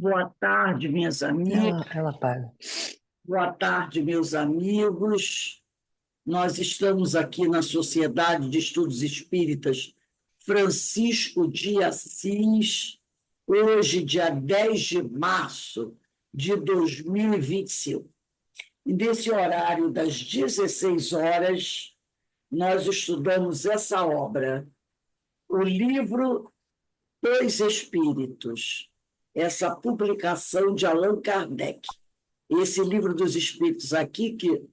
Boa tarde, minhas amigas. Ela paga. Boa tarde, meus amigos. Nós estamos aqui na Sociedade de Estudos Espíritas Francisco de Assis, hoje, dia 10 de março de 2025. E nesse horário das 16 horas, nós estudamos essa obra, o livro Dois Espíritos, essa publicação de Allan Kardec. Esse livro dos Espíritos aqui, que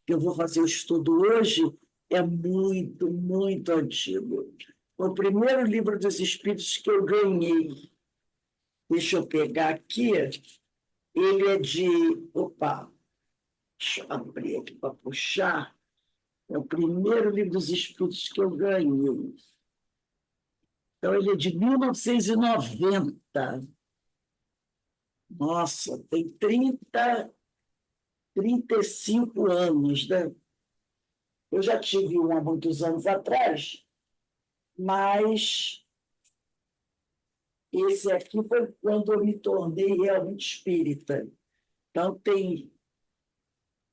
eu vou fazer o estudo hoje, é muito, muito antigo. O primeiro livro dos Espíritos que eu ganhei, deixa eu pegar aqui, ele é de... Opa, deixa eu abrir aqui para puxar. É o primeiro livro dos Espíritos que eu ganhei. Então, ele é de 1990. Nossa, tem 35 anos, né? Eu já tive um há muitos anos atrás, mas esse aqui foi quando eu me tornei realmente espírita. Então, tem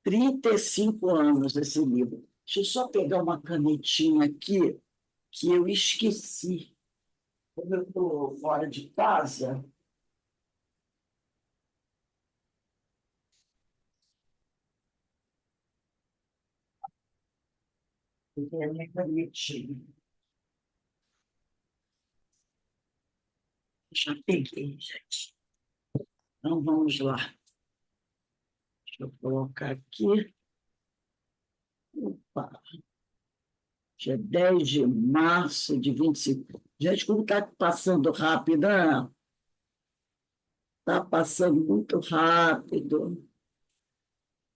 35 anos esse livro. Deixa eu só pegar uma canetinha aqui, que eu esqueci. Como eu estou fora de casa, eu tenho a minha canetinha. Já peguei, gente. Então, vamos lá. Deixa eu colocar aqui. Opa, dia 10 de março de 25. Gente, como está passando rápido, né? Está passando muito rápido.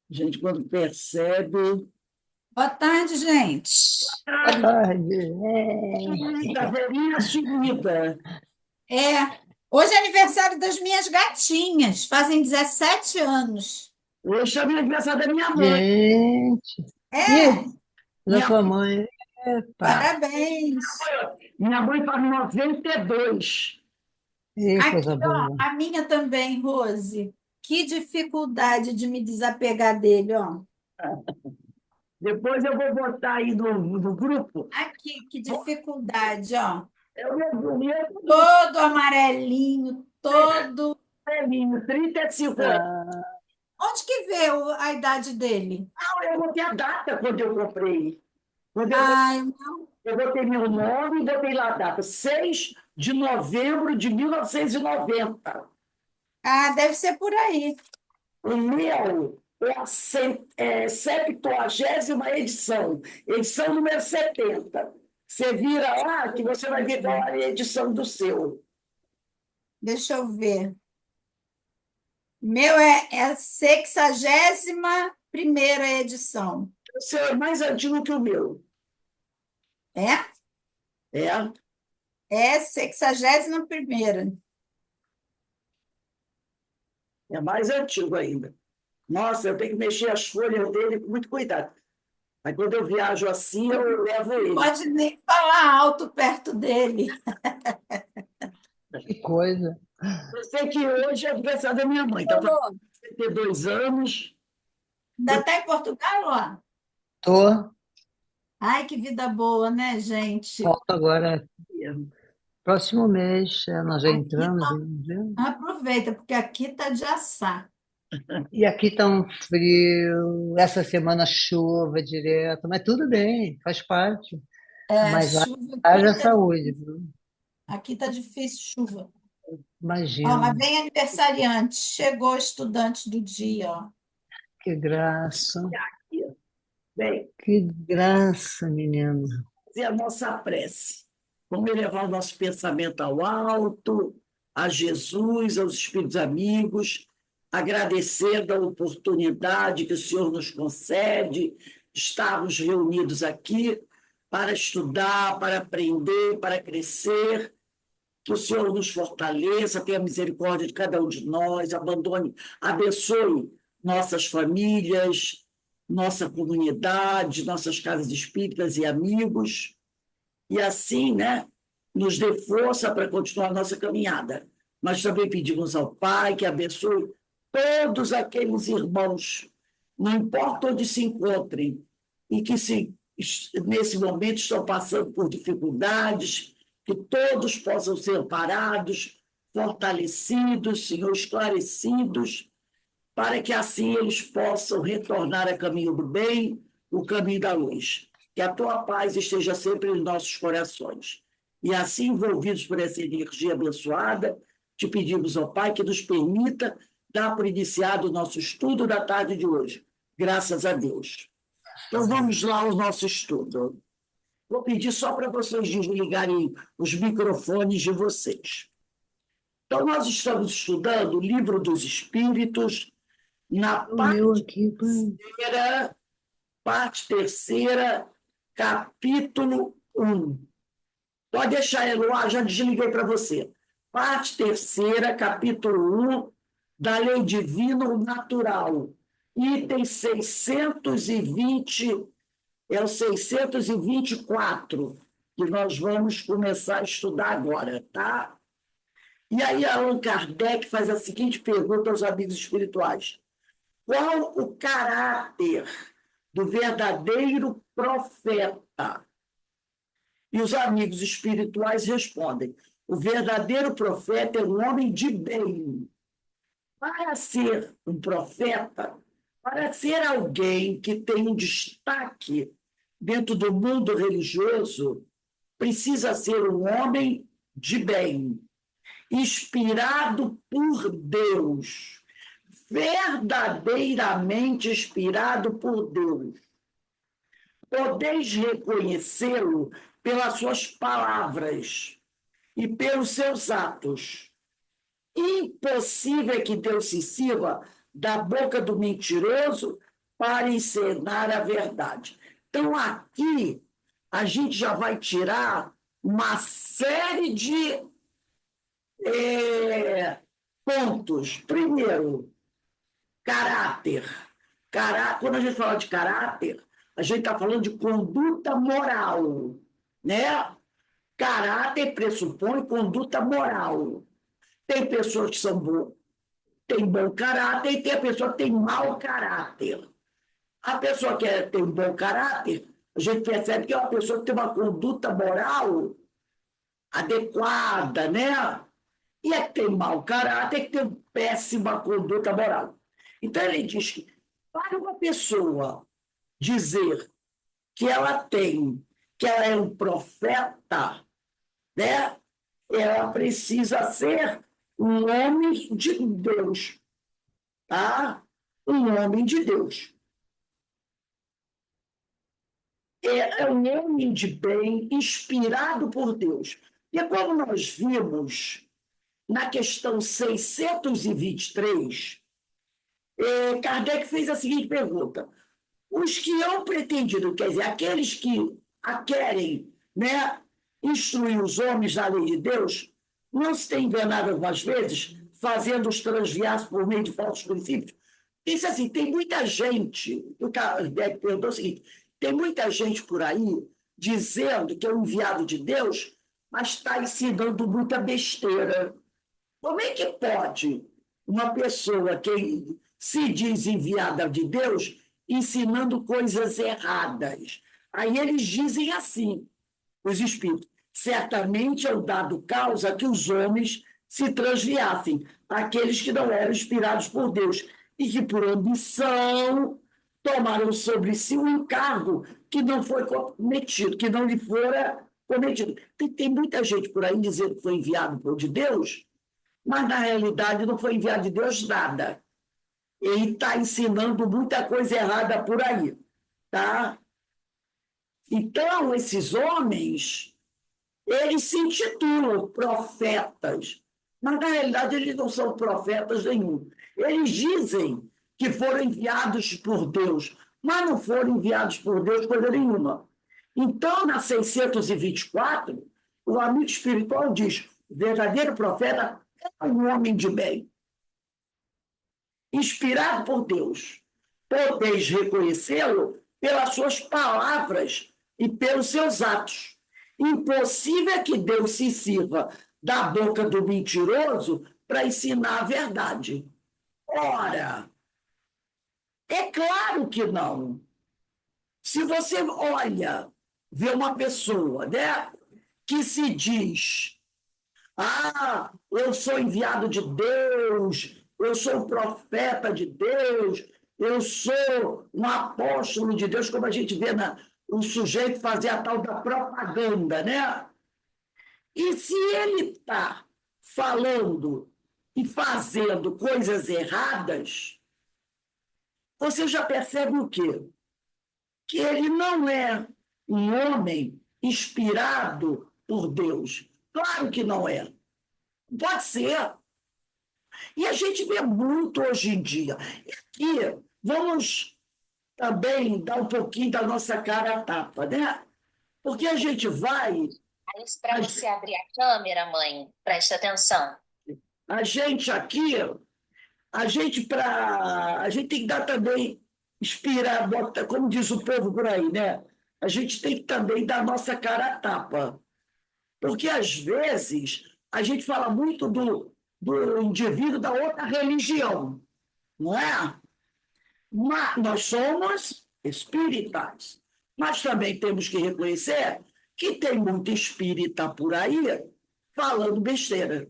A gente, quando percebe... Boa tarde, gente. Boa tarde. Da velhinha sumida. Hoje é aniversário das minhas gatinhas, fazem 17 anos. Hoje é aniversário da minha mãe. Gente, É, da Minha, sua mãe. Epa, parabéns. minha mãe faz 92. coisa Aqui, ó, boa. a minha também, Rose. Que dificuldade de me desapegar dele, ó. Depois eu vou botar aí no grupo. Aqui, que dificuldade, ó. É o meu Todo amarelinho, todo. velhinho, 35 anos. Onde que vê a idade dele? Eu botei a data quando eu comprei. Quando Ai, eu botei meu nome e botei lá a data, 6 de novembro de 1990. deve ser por aí. O meu é a 70ª edição número 70. Você vira lá que você vai ver qual é a edição do seu. Deixa eu ver. Meu é a 61ª edição. O seu é mais antigo que o meu. É? É? É 61ª. É mais antigo ainda. Nossa, eu tenho que mexer as folhas dele com muito cuidado. Mas quando eu viajo assim, eu levo ele. Pode nem falar alto perto dele. Que coisa. Eu sei que hoje é aniversário da minha mãe. Está fazendo 72 anos. Ainda está em Portugal, ó. Tô. Ai, que vida boa, né, gente? Volto agora. Próximo mês, nós já Aqui entramos. tá... Né? Aproveita, porque aqui tá de assar. E aqui está um frio. Essa semana chuva direto. Mas tudo bem, faz parte. Mas Chuva haja aqui tá, saúde, viu? aqui tá difícil, chuva. Ó, Imagino. mas vem aniversariante. Chegou estudante do dia, ó. Que graça. Bem, Que graça, menino. fazer a nossa prece. Vamos elevar o nosso pensamento ao alto, a Jesus, aos Espíritos amigos, agradecendo a oportunidade que o Senhor nos concede de estarmos reunidos aqui para estudar, para aprender, para crescer. Que o Senhor nos fortaleça, tenha misericórdia de cada um de nós, abençoe nossas famílias, nossa comunidade, nossas casas espíritas e amigos, e assim, né, nos dê força para continuar a nossa caminhada. mas também pedimos ao Pai que abençoe todos aqueles irmãos, não importa onde se encontrem, e que nesse momento estão passando por dificuldades, que todos possam ser parados, fortalecidos, Senhor, esclarecidos, para que assim eles possam retornar a caminho do bem, o caminho da luz. Que a tua paz esteja sempre em nossos corações. E assim, envolvidos por essa energia abençoada, te pedimos, ó Pai, que nos permita dar por iniciado o nosso estudo da tarde de hoje. Graças a Deus. Então, vamos lá ao nosso estudo. Vou pedir só para vocês desligarem os microfones de vocês. Então, nós estamos estudando o Livro dos Espíritos, na parte terceira, capítulo 1. Pode deixar, Eloá, já desliguei para você. Parte terceira, capítulo 1, da Lei Divina Natural. Item 620, é o 624, que nós vamos começar a estudar agora, tá? E aí Allan Kardec faz a seguinte pergunta aos amigos espirituais: qual o caráter do verdadeiro profeta? E os amigos espirituais respondem: o verdadeiro profeta é um homem de bem. Para ser um profeta, para ser alguém que tem um destaque dentro do mundo religioso, precisa ser um homem de bem, inspirado por Deus, verdadeiramente inspirado por Deus. Podeis reconhecê-lo pelas suas palavras e pelos seus atos. Impossível é que Deus se sirva da boca do mentiroso para ensinar a verdade. Então, aqui, a gente já vai tirar uma série de pontos. Primeiro, caráter. Quando a gente fala de caráter, a gente está falando de conduta moral, né? Caráter pressupõe conduta moral. Tem pessoas que têm bom caráter e tem a pessoa que tem mau caráter. A pessoa que tem um bom caráter, a gente percebe que é uma pessoa que tem uma conduta moral adequada, né? E é que tem mau caráter, que tem péssima conduta moral. Então, ele diz que para uma pessoa dizer que ela é um profeta, né? Ela precisa ser um homem de Deus, tá? Um homem de Deus. É um homem de bem, inspirado por Deus. E como nós vimos na questão 623, Kardec fez a seguinte pergunta: os que hão pretendido, quer dizer, aqueles que querem, né, instruir os homens na lei de Deus, não se tem enganado algumas vezes, fazendo-os transviar por meio de falsos princípios. Isso assim, tem muita gente, o Kardec perguntou o seguinte: tem muita gente por aí dizendo que é um enviado de Deus, mas está ensinando muita besteira. Como é que pode uma pessoa que se diz enviada de Deus ensinando coisas erradas? Aí eles dizem assim, os espíritos: certamente é o dado causa que os homens se transviassem, aqueles que não eram inspirados por Deus, e que por ambição tomaram sobre si um encargo que não foi cometido, que não lhe fora cometido. Tem muita gente por aí dizendo que foi enviado por Deus, mas na realidade não foi enviado de Deus nada. Ele está ensinando muita coisa errada por aí, tá? Então, esses homens, eles se intitulam profetas, mas na realidade eles não são profetas nenhum. Eles dizem que foram enviados por Deus, mas não foram enviados por Deus coisa nenhuma. Então, na 624, o amigo espiritual diz: o verdadeiro profeta é um homem de bem, inspirado por Deus. Podeis reconhecê-lo pelas suas palavras e pelos seus atos. Impossível é que Deus se sirva da boca do mentiroso para ensinar a verdade. Ora, é claro que não. Se você olha, vê uma pessoa, né, que se diz: ah, eu sou enviado de Deus, eu sou um profeta de Deus, eu sou um apóstolo de Deus, como a gente vê o sujeito fazer a tal da propaganda, né? E se ele está falando e fazendo coisas erradas, você já percebe o quê? Que ele não é um homem inspirado por Deus. Claro que não é. Pode ser. E a gente vê muito hoje em dia. E vamos também dar um pouquinho da nossa cara a tapa, né? Porque a gente vai. Isso para você abrir a câmera, mãe. Preste atenção. A gente aqui, a gente tem que dar também, inspirar, como diz o povo por aí, né? A gente tem que também dar nossa cara a tapa. Porque, às vezes, a gente fala muito do indivíduo da outra religião, não é? Mas nós somos espíritas, mas também temos que reconhecer que tem muito espírita por aí falando besteira.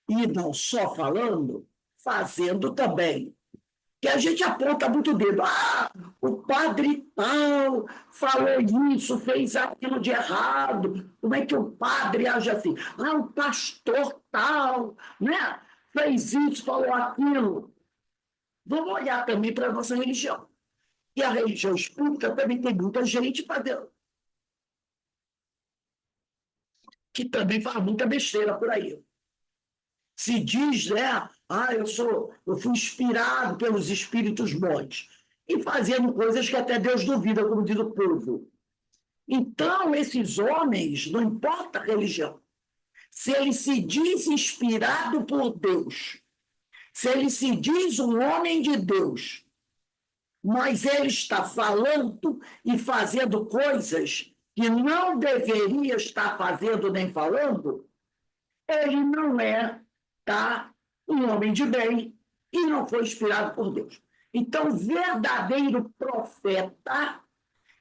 E não só falando, fazendo também. Que a gente aponta muito o dedo. Ah, o padre tal falou isso, fez aquilo de errado. Como é que o padre age assim? Ah, o pastor tal, né? Fez isso, falou aquilo. Vamos olhar também para a nossa religião. E a religião espírita também tem muita gente fazendo, que também faz muita besteira por aí. Se diz, né? Ah, eu fui inspirado pelos espíritos bons. E fazendo coisas que até Deus duvida, como diz o povo. Então, esses homens, não importa a religião, se ele se diz inspirado por Deus, se ele se diz um homem de Deus, mas ele está falando e fazendo coisas que não deveria estar fazendo nem falando, ele não é, tá, um homem de bem e não foi inspirado por Deus. Então, o verdadeiro profeta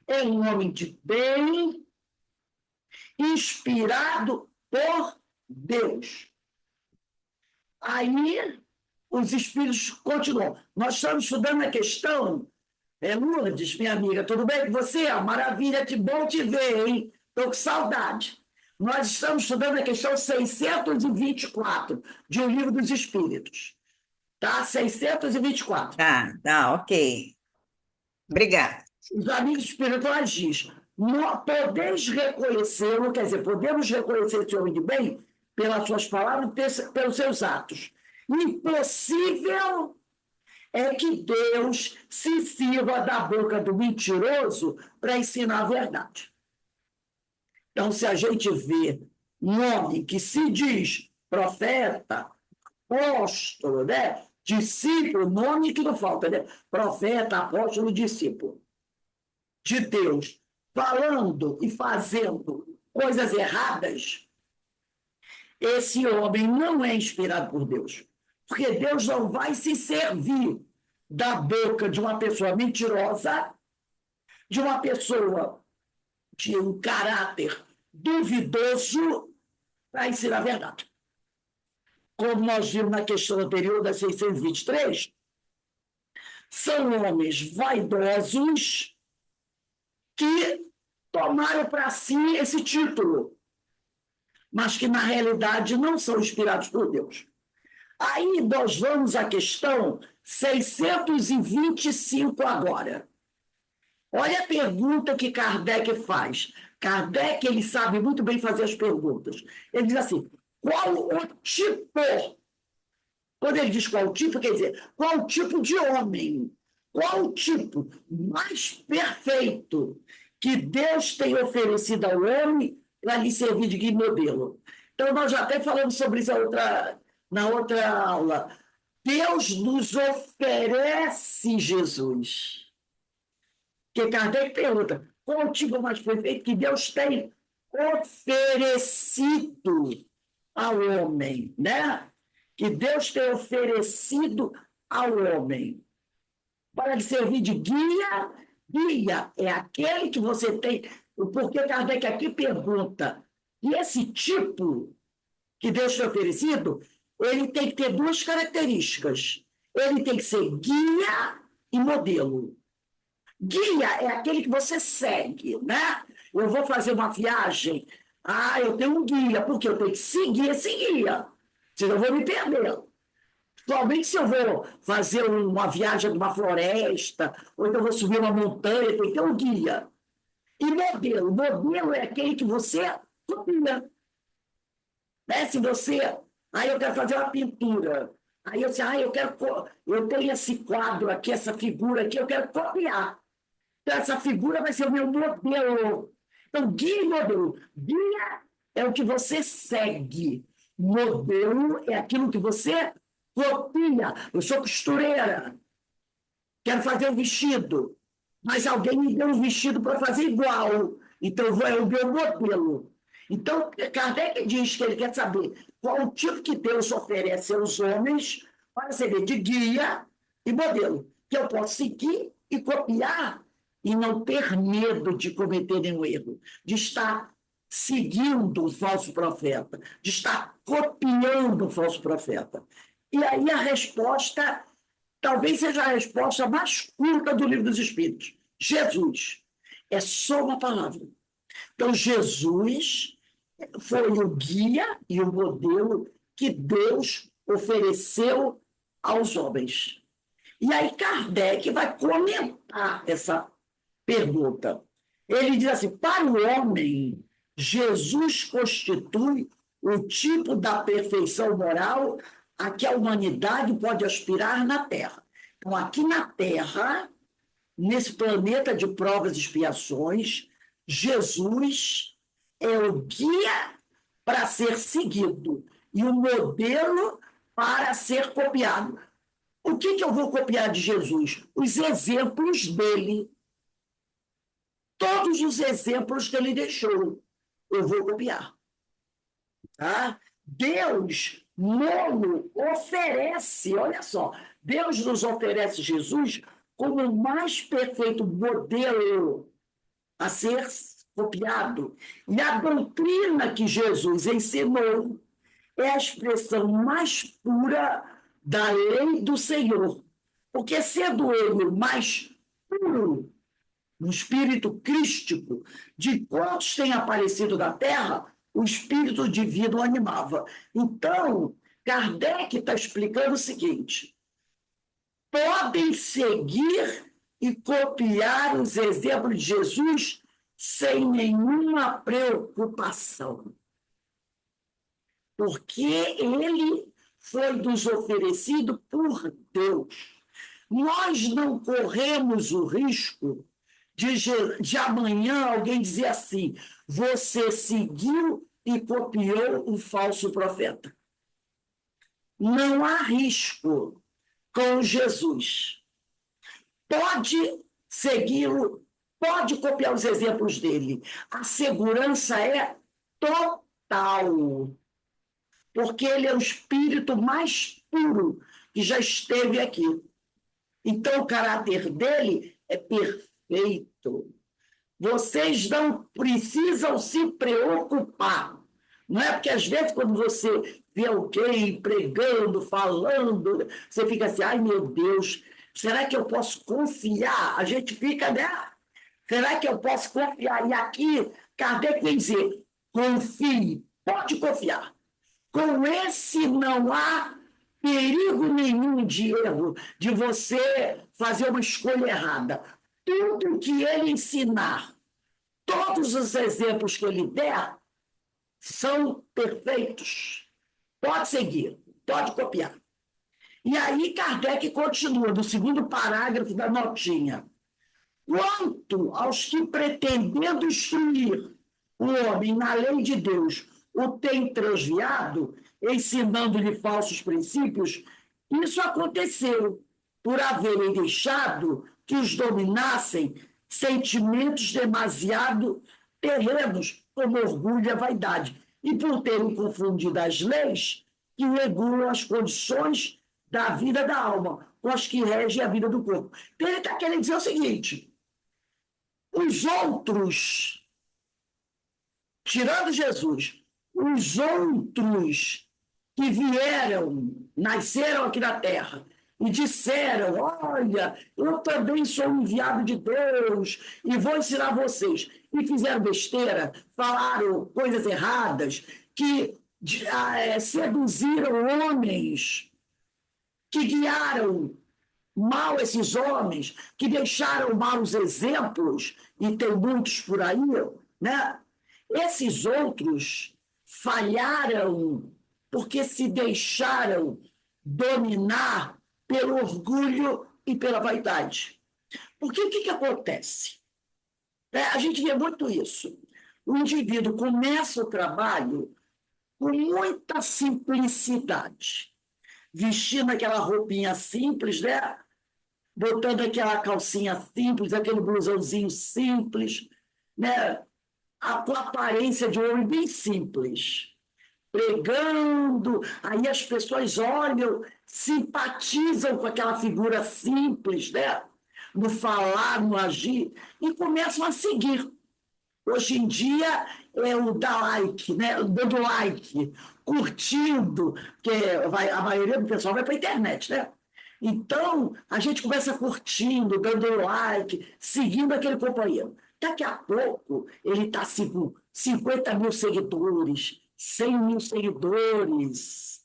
é um homem de bem, inspirado por Deus. Aí, os espíritos continuam. Nós estamos estudando a questão. Lourdes, minha amiga, tudo bem com você? Maravilha, que bom te ver, hein? Estou com saudade. Nós estamos estudando a questão 624 de O Livro dos Espíritos. Tá? 624. Tá, ok. Obrigada. Os amigos espirituais dizem: podeis reconhecê-lo, quer dizer, podemos reconhecer esse homem de bem pelas suas palavras, pelos seus atos. Impossível é que Deus se sirva da boca do mentiroso para ensinar a verdade. Então, se a gente vê um homem que se diz profeta, apóstolo, né? Discípulo, nome que não falta, né? Profeta, apóstolo, discípulo de Deus, falando e fazendo coisas erradas, esse homem não é inspirado por Deus. Porque Deus não vai se servir da boca de uma pessoa mentirosa, de uma pessoa de um caráter duvidoso, para ensinar a verdade. Como nós vimos na questão anterior da 623, são homens vaidosos que tomaram para si esse título, mas que, na realidade, não são inspirados por Deus. Aí nós vamos à questão 625 agora. Olha a pergunta que Kardec faz. Kardec, ele sabe muito bem fazer as perguntas. Ele diz assim: qual o tipo? Quando ele diz qual o tipo, quer dizer, qual o tipo de homem? Qual o tipo mais perfeito que Deus tem oferecido ao homem para lhe servir de guia e modelo? Então, nós já até falamos sobre isso na outra aula. Deus nos oferece Jesus. Porque Kardec pergunta: qual o tipo mais perfeito que Deus tem oferecido ao homem, né? que Deus tem oferecido ao homem para lhe servir de guia. Guia é aquele que você tem. Porque Kardec aqui pergunta, e esse tipo que Deus tem oferecido, ele tem que ter duas características. Ele tem que ser guia e modelo. Guia é aquele que você segue, né? Eu vou fazer uma viagem, eu tenho um guia, porque eu tenho que seguir esse guia, senão eu vou me perder. Somente se eu vou fazer uma viagem numa floresta, ou então vou subir uma montanha, tem que ter um guia. E modelo? Modelo é aquele que você copia. Né? Se você... Aí eu quero fazer uma pintura. Aí eu disse, eu tenho esse quadro aqui, essa figura aqui, eu quero copiar. Então, essa figura vai ser o meu modelo. Então, guia e modelo. Guia é o que você segue. Modelo é aquilo que você copia. Eu sou costureira. Quero fazer um vestido. Mas alguém me deu um vestido para fazer igual. Então, é o meu modelo. Então, Kardec diz que ele quer saber qual o tipo que Deus oferece aos homens para servir de guia e modelo, que eu posso seguir e copiar e não ter medo de cometer nenhum erro, de estar seguindo o falso profeta, de estar copiando o falso profeta. E aí a resposta, talvez seja a resposta mais curta do Livro dos Espíritos. Jesus. É só uma palavra. Então, Jesus foi o guia e o modelo que Deus ofereceu aos homens. E aí Kardec vai comentar essa pergunta. Ele diz assim, para o homem, Jesus constitui o tipo da perfeição moral a que a humanidade pode aspirar na Terra. Então, aqui na Terra, nesse planeta de provas e expiações, Jesus é o guia para ser seguido e o modelo para ser copiado. O que eu vou copiar de Jesus? Os exemplos dele. Todos os exemplos que ele deixou, eu vou copiar. Tá? Deus nos oferece, olha só, Deus nos oferece Jesus como o mais perfeito modelo a ser copiado. E a doutrina que Jesus ensinou é a expressão mais pura da lei do Senhor. Porque sendo ele o mais puro, no espírito crístico, de quantos têm aparecido na Terra, o espírito divino animava. Então, Kardec está explicando o seguinte: podem seguir e copiar os exemplos de Jesus sem nenhuma preocupação. Porque ele foi nos oferecido por Deus. Nós não corremos o risco de amanhã alguém dizer assim, você seguiu e copiou um falso profeta. Não há risco com Jesus. Pode segui-lo, pode copiar os exemplos dele. A segurança é total, porque ele é o espírito mais puro que já esteve aqui. Então, o caráter dele é perfeito. Vocês não precisam se preocupar. Não é porque, às vezes, quando você vê alguém pregando, falando, você fica assim, ai, meu Deus, será que eu posso confiar? A gente fica, né? Será que eu posso confiar? E aqui, Kardec vem dizer, confie, pode confiar. Com esse não há perigo nenhum de erro, de você fazer uma escolha errada. Tudo que ele ensinar, todos os exemplos que ele der, são perfeitos. Pode seguir, pode copiar. E aí Kardec continua, no segundo parágrafo da notinha. Quanto aos que, pretendendo instruir o homem na lei de Deus, o tem transviado, ensinando-lhe falsos princípios, isso aconteceu por haverem deixado que os dominassem sentimentos demasiado terrenos, como orgulho e a vaidade, e por terem confundido as leis que regulam as condições da vida da alma, com as que regem a vida do corpo. Então, ele está querendo dizer o seguinte: os outros, tirando Jesus, os outros que vieram, nasceram aqui na Terra e disseram: olha, eu também sou um enviado de Deus e vou ensinar vocês. E fizeram besteira, falaram coisas erradas, que seduziram homens, que guiaram mal esses homens, que deixaram maus exemplos, e tem muitos por aí, né? Esses outros falharam porque se deixaram dominar pelo orgulho e pela vaidade. Porque o que acontece? A gente vê muito isso. O indivíduo começa o trabalho com muita simplicidade, vestindo aquela roupinha simples, né? Botando aquela calcinha simples, aquele blusãozinho simples, né? Com a aparência de um homem bem simples, pregando, aí as pessoas olham, simpatizam com aquela figura simples, né? No falar, no agir, e começam a seguir. Hoje em dia é o dar like, né? Dando like, curtindo, porque a maioria do pessoal vai para a internet, né? Então, a gente começa curtindo, dando like, seguindo aquele companheiro. Daqui a pouco, ele está com 50 mil seguidores, 100 mil seguidores.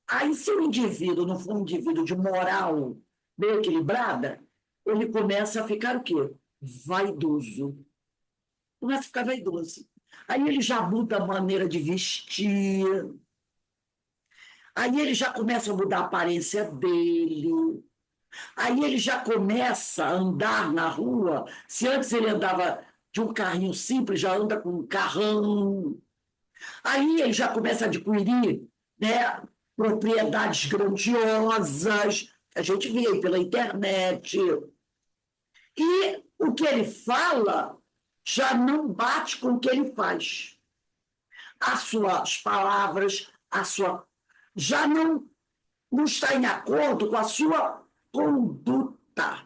Aí, se o indivíduo não for um indivíduo de moral bem equilibrada, ele começa a ficar o quê? Vaidoso. Começa a ficar vaidoso. Aí ele já muda a maneira de vestir, aí ele já começa a mudar a aparência dele, aí ele já começa a andar na rua. Se antes ele andava de um carrinho simples, já anda com um carrão. Aí ele já começa a adquirir, né, propriedades grandiosas, a gente vê aí pela internet. E o que ele fala já não bate com o que ele faz. As suas palavras, já não está em acordo com a sua conduta.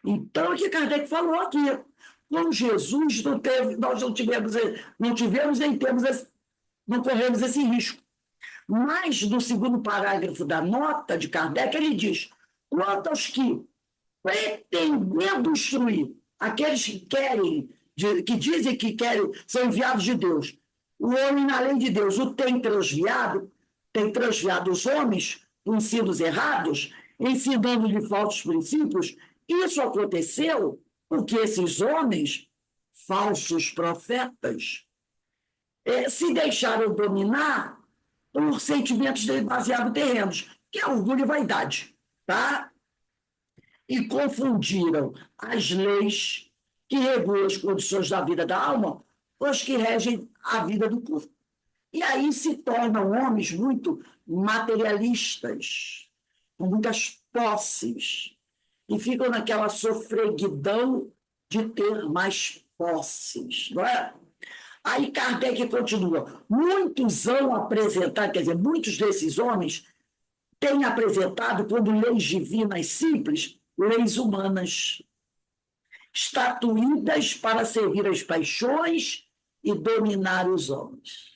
Então, o que Kardec falou aqui: com Jesus nós não tivemos nem temos não corremos esse risco. Mas, no segundo parágrafo da nota de Kardec, ele diz: quanto aos que, pretendendo instruir aqueles que querem, que dizem que querem, são enviados de Deus, o homem, na lei de Deus, o tem transviado os homens com ensinos errados, ensinando-lhe falsos princípios. Isso aconteceu porque esses homens, falsos profetas, se deixaram dominar por sentimentos demasiado terrenos, que é orgulho e vaidade, tá? E confundiram as leis que regulam as condições da vida da alma com as que regem a vida do corpo. E aí se tornam homens muito materialistas, com muitas posses, e ficam naquela sofreguidão de ter mais posses, não é? Aí Kardec continua: muitos hão apresentado, quer dizer, muitos desses homens têm apresentado como leis divinas simples, leis humanas, estatuídas para servir as paixões e dominar os homens.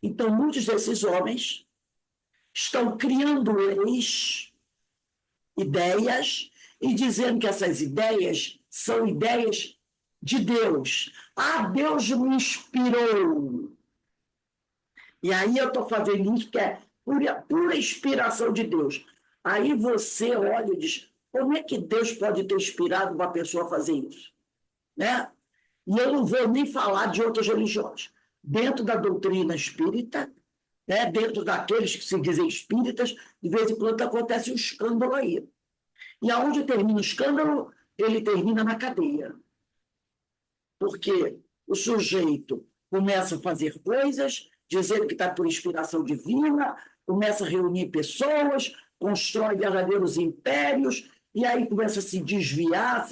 Então, muitos desses homens estão criando leis, ideias, e dizendo que essas ideias são ideias de Deus. Ah, Deus me inspirou. E aí eu estou fazendo isso que é pura inspiração de Deus. Aí você olha e diz: como é que Deus pode ter inspirado uma pessoa a fazer isso? Né? E eu não vou nem falar de outras religiões. Dentro da doutrina espírita, né, dentro daqueles que se dizem espíritas, de vez em quando acontece um escândalo aí. E aonde termina o escândalo, ele termina na cadeia. Porque o sujeito começa a fazer coisas, dizendo que está por inspiração divina, começa a reunir pessoas, constrói verdadeiros impérios, e aí começa a se desviar,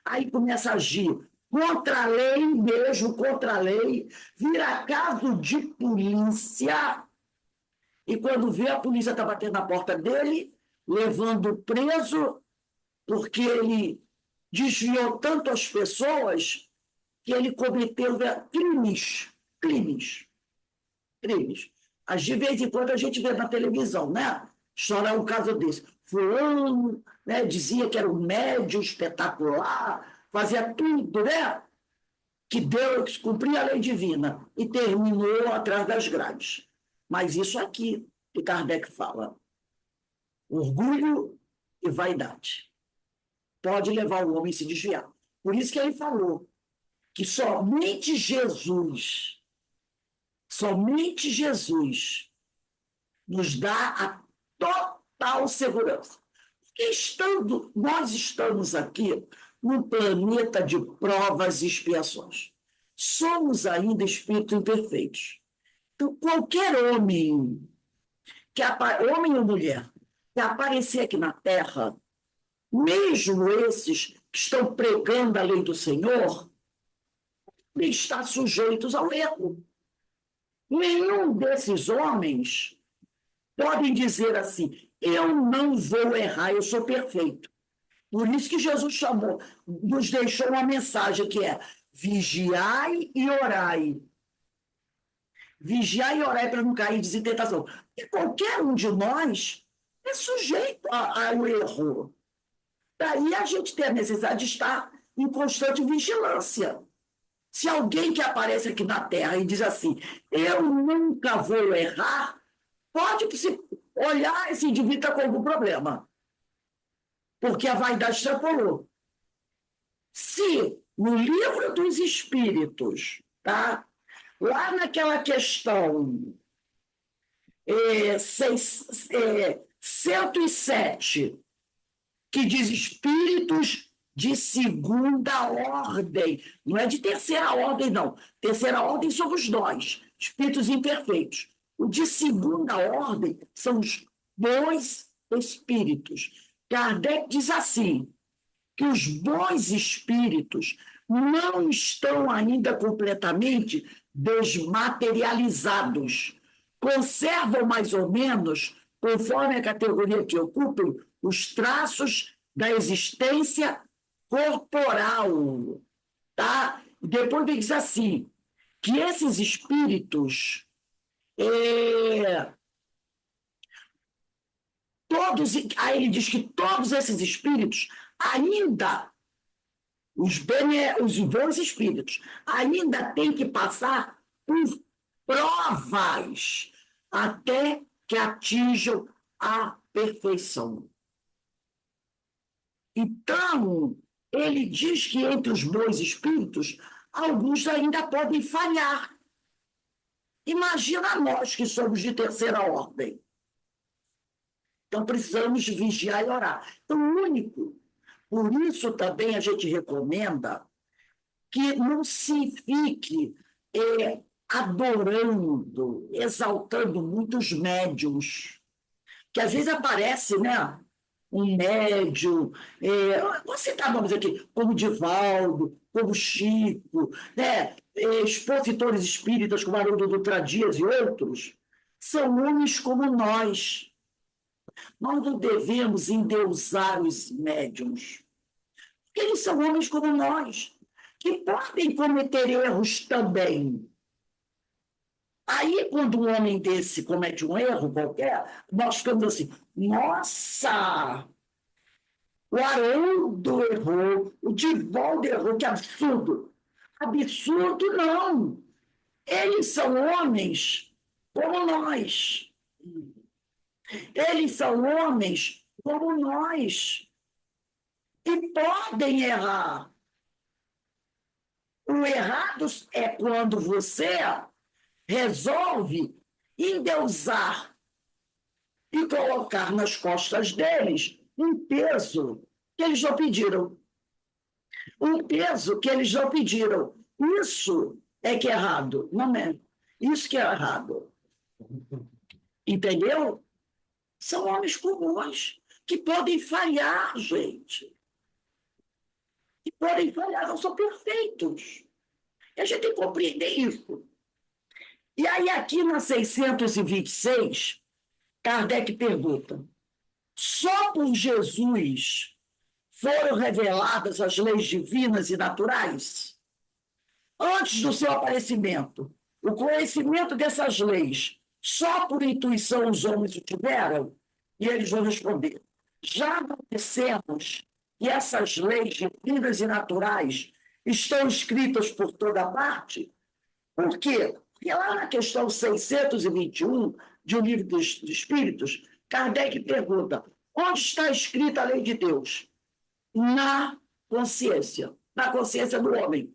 aí começa a agir contra a lei mesmo, contra a lei, vira caso de polícia, e quando vê, a polícia está batendo na porta dele, levando preso, porque ele desviou tanto as pessoas que ele cometeu crimes, crimes, crimes. Mas de vez em quando a gente vê na televisão, né? Estourar um caso desse. Fulano, né, dizia que era um médium espetacular, fazia tudo, né? Que Deus cumpria a lei divina e terminou atrás das grades. Mas isso aqui que Kardec fala, orgulho e vaidade, pode levar o homem a se desviar. Por isso que ele falou que somente Jesus nos dá a total segurança. Porque nós estamos aqui num planeta de provas e expiações. Somos ainda espíritos imperfeitos. Então, qualquer homem, homem ou mulher, que aparecer aqui na Terra, mesmo esses que estão pregando a lei do Senhor, estão sujeitos ao erro. Nenhum desses homens podem dizer assim: eu não vou errar, eu sou perfeito. Por isso que Jesus nos deixou uma mensagem que é: vigiai e orai. Vigiai e orai para não cair em tentação. E qualquer um de nós é sujeito ao erro. Daí a gente tem a necessidade de estar em constante vigilância. Se alguém que aparece aqui na Terra e diz assim: eu nunca vou errar, pode se olhar, esse indivíduo está com algum problema, porque a vaidade extrapolou. Se no livro dos Espíritos, tá? Lá naquela questão 107, que diz espíritos de segunda ordem, não é de terceira ordem, não. Terceira ordem somos nós, espíritos imperfeitos. O de segunda ordem são os bons espíritos. Kardec diz assim, que os bons espíritos não estão ainda completamente desmaterializados. Conservam mais ou menos, conforme a categoria que ocupam, os traços da existência corporal. Tá? Depois ele diz assim, que esses espíritos, aí ele diz que todos esses espíritos ainda, os bons espíritos, ainda têm que passar por provas até que atinjam a perfeição. Então, ele diz que entre os bons espíritos, alguns ainda podem falhar. Imagina nós que somos de terceira ordem. Então, precisamos vigiar e orar. Então, o único. Por isso, também a gente recomenda que não se fique adorando, exaltando muito os médiums. Que às vezes aparece, né? Um médium, vou citar nomes aqui, como Divaldo, como Chico, né? Expositores espíritas como Haroldo Dutra Dias e outros, são homens como nós. Nós não devemos endeusar os médiums, porque eles são homens como nós, que podem cometer erros também. Aí, quando um homem desse comete um erro qualquer, nós ficamos assim, nossa, o Haroldo errou, o Divaldo errou, que absurdo. Absurdo não. Eles são homens como nós. Eles são homens como nós. E podem errar. O errado é quando você resolve endeusar e colocar nas costas deles um peso que eles não pediram. Um peso que eles não pediram. Isso é que é errado, não é? Isso que é errado. Entendeu? São homens comuns que podem falhar, gente. que podem falhar, não são perfeitos. E a gente tem que compreender isso. E aí, aqui na 626, Kardec pergunta: só por Jesus foram reveladas as leis divinas e naturais? Antes do seu aparecimento, o conhecimento dessas leis, só por intuição os homens o tiveram? E eles vão responder: já não dissemos que essas leis divinas e naturais estão escritas por toda parte? Por quê? Porque lá na questão 621 de O Livro dos Espíritos, Kardec pergunta: onde está escrita a lei de Deus? Na consciência do homem.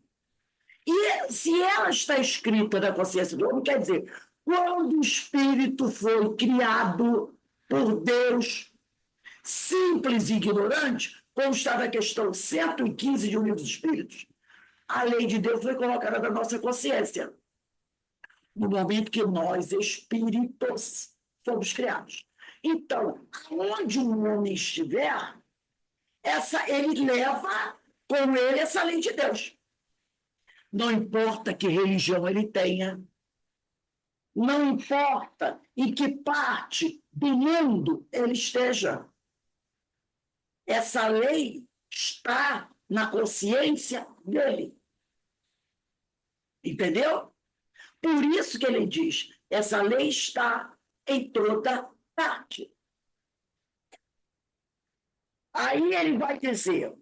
E se ela está escrita na consciência do homem, quer dizer, quando o espírito foi criado por Deus, simples e ignorante, como está na questão 115 de O Livro dos Espíritos, a lei de Deus foi colocada na nossa consciência, no momento que nós, espíritos, fomos criados. Então, onde um homem estiver, ele leva com ele essa lei de Deus. Não importa que religião ele tenha, não importa em que parte do mundo ele esteja. Essa lei está na consciência dele. Entendeu? Por isso que ele diz: essa lei está em toda parte. Aí ele vai dizer,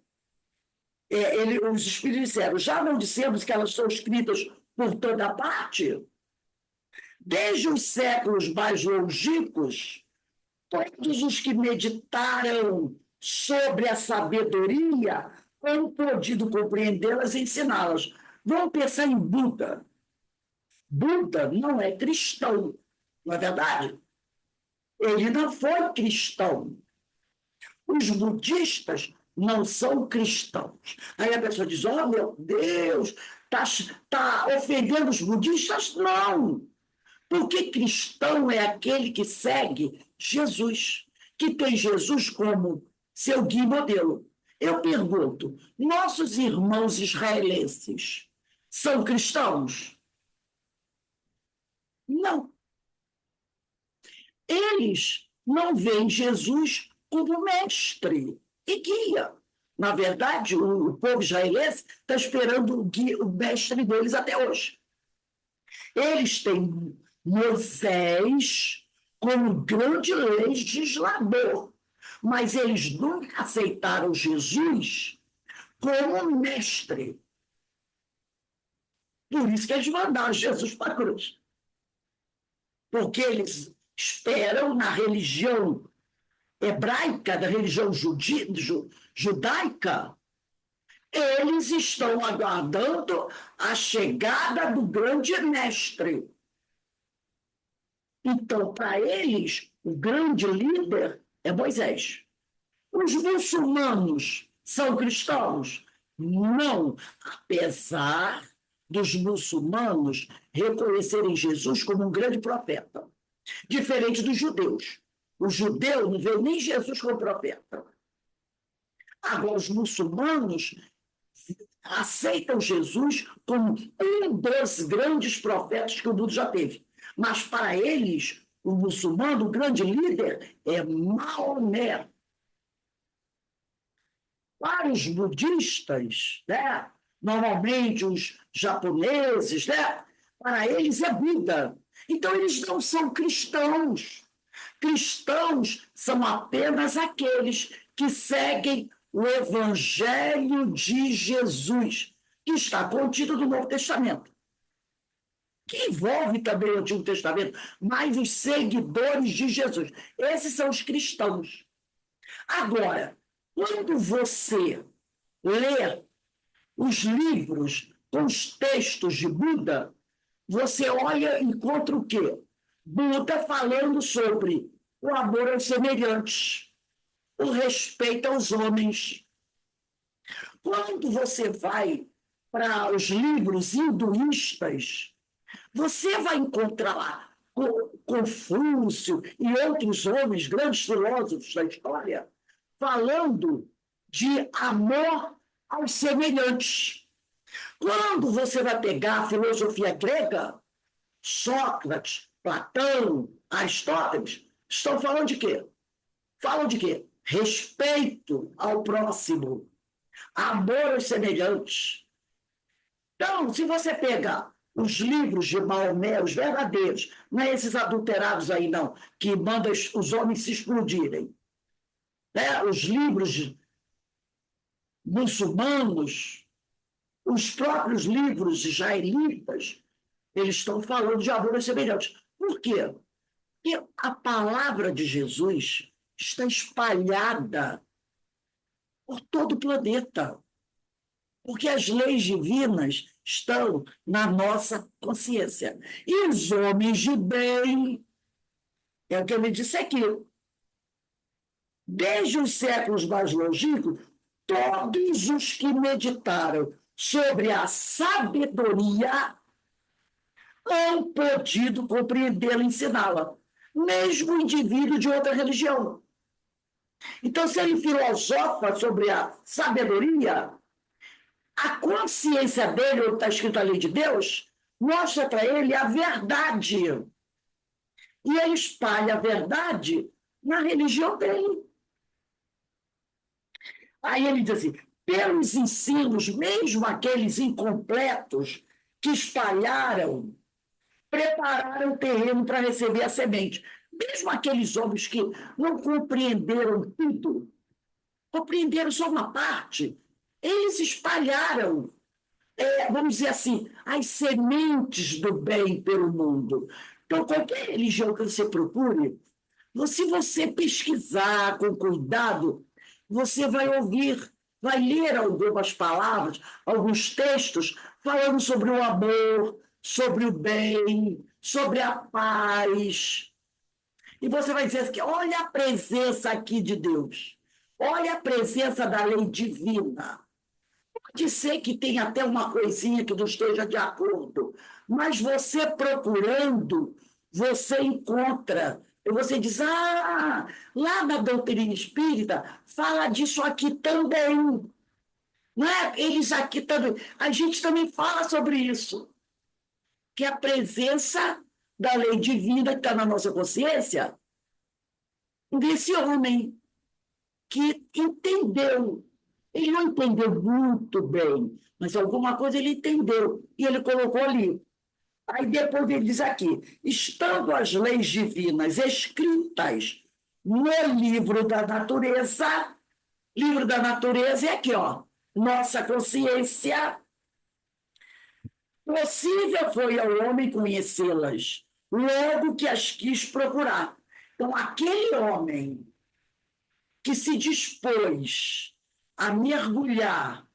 os espíritos disseram: já não dissemos que elas são escritas por toda parte? Desde os séculos mais longínquos, todos os que meditaram sobre a sabedoria têm podido compreendê-las e ensiná-las. Vamos pensar em Buda. Buda não é cristão, não é verdade? Ele não foi cristão. Os budistas não são cristãos. Aí a pessoa diz: oh, meu Deus, está ofendendo os budistas? Não. Porque cristão é aquele que segue Jesus, que tem Jesus como seu guia e modelo. Eu pergunto: nossos irmãos israelenses são cristãos? Não. Eles não veem Jesus como mestre e guia. Na verdade, o povo israelense está esperando o mestre deles até hoje. Eles têm Moisés como grande legislador, mas eles nunca aceitaram Jesus como mestre. Por isso que eles mandaram Jesus para a cruz. Porque eles esperam na religião hebraica, da religião judaica, eles estão aguardando a chegada do grande mestre. Então, para eles, o grande líder é Moisés. Os muçulmanos são cristãos? Não, apesar dos muçulmanos reconhecerem Jesus como um grande profeta, diferente dos judeus. O judeu não vê nem Jesus como profeta. Agora, os muçulmanos aceitam Jesus como um dos grandes profetas que o mundo já teve. Mas, para eles, o muçulmano, o grande líder, é Maomé. Para os budistas, né? Normalmente os japoneses, né? Para eles é Buda. Então, eles não são cristãos. Cristãos são apenas aqueles que seguem o Evangelho de Jesus, que está contido no Novo Testamento, que envolve também o Antigo Testamento, mas os seguidores de Jesus. Esses são os cristãos. Agora, quando você lê os livros com os textos de Buda, você olha e encontra o quê? Buda falando sobre o amor aos semelhantes, o respeito aos homens. Quando você vai para os livros hinduístas, você vai encontrar lá Confúcio e outros homens, grandes filósofos da história, falando de amor aos semelhantes. Quando você vai pegar a filosofia grega, Sócrates, Platão, Aristóteles, estão falando de quê? Falam de quê? Respeito ao próximo, amor aos semelhantes. Então, se você pegar os livros de Maomé, os verdadeiros, não é esses adulterados aí, não, que mandam os homens se explodirem, né? Os livros muçulmanos, os próprios livros israelitas, eles estão falando de amor aos semelhantes. Por quê? Porque a palavra de Jesus está espalhada por todo o planeta. Porque as leis divinas estão na nossa consciência. E os homens de bem, é o que ele disse aqui, desde os séculos mais longínquos, todos os que meditaram sobre a sabedoria hão podido compreendê-la e ensiná-la, mesmo o indivíduo de outra religião. Então, se ele filosofa sobre a sabedoria, a consciência dele, onde está escrito a lei de Deus, mostra para ele a verdade. E ele espalha a verdade na religião dele. Aí ele diz assim, pelos ensinos, mesmo aqueles incompletos que espalharam, prepararam o terreno para receber a semente. Mesmo aqueles homens que não compreenderam tudo, compreenderam só uma parte, eles espalharam, vamos dizer assim, as sementes do bem pelo mundo. Então, qualquer religião que você procure, se você pesquisar com cuidado, você vai ouvir, vai ler algumas palavras, alguns textos falando sobre o amor, sobre o bem, sobre a paz. E você vai dizer que olha a presença aqui de Deus, olha a presença da lei divina. Pode ser que tenha até uma coisinha que não esteja de acordo, mas você procurando, você encontra. E você diz, lá na doutrina espírita fala disso aqui também. Não é? Eles aqui também. A gente também fala sobre isso. Que a presença da lei divina que está na nossa consciência, desse homem que entendeu. Ele não entendeu muito bem, mas alguma coisa ele entendeu, e ele colocou ali. Aí depois ele diz aqui, estando as leis divinas escritas no livro da natureza é aqui, ó, nossa consciência, possível foi ao homem conhecê-las, logo que as quis procurar. Então, aquele homem que se dispôs a mergulhar